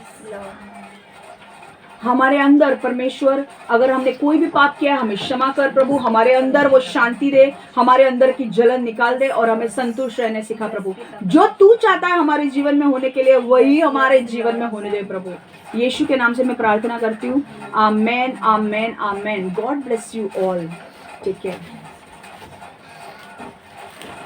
हमारे अंदर परमेश्वर, अगर हमने कोई भी पाप किया हमें क्षमा कर प्रभु, हमारे अंदर वो शांति दे, हमारे अंदर की जलन निकाल दे और हमें संतुष्ट रहने सिखा प्रभु। जो तू चाहता है हमारे जीवन में होने के लिए वही हमारे जीवन में होने दे प्रभु। यीशु के नाम से मैं प्रार्थना करती हूँ। Amen, amen, amen. God bless you all. Take care.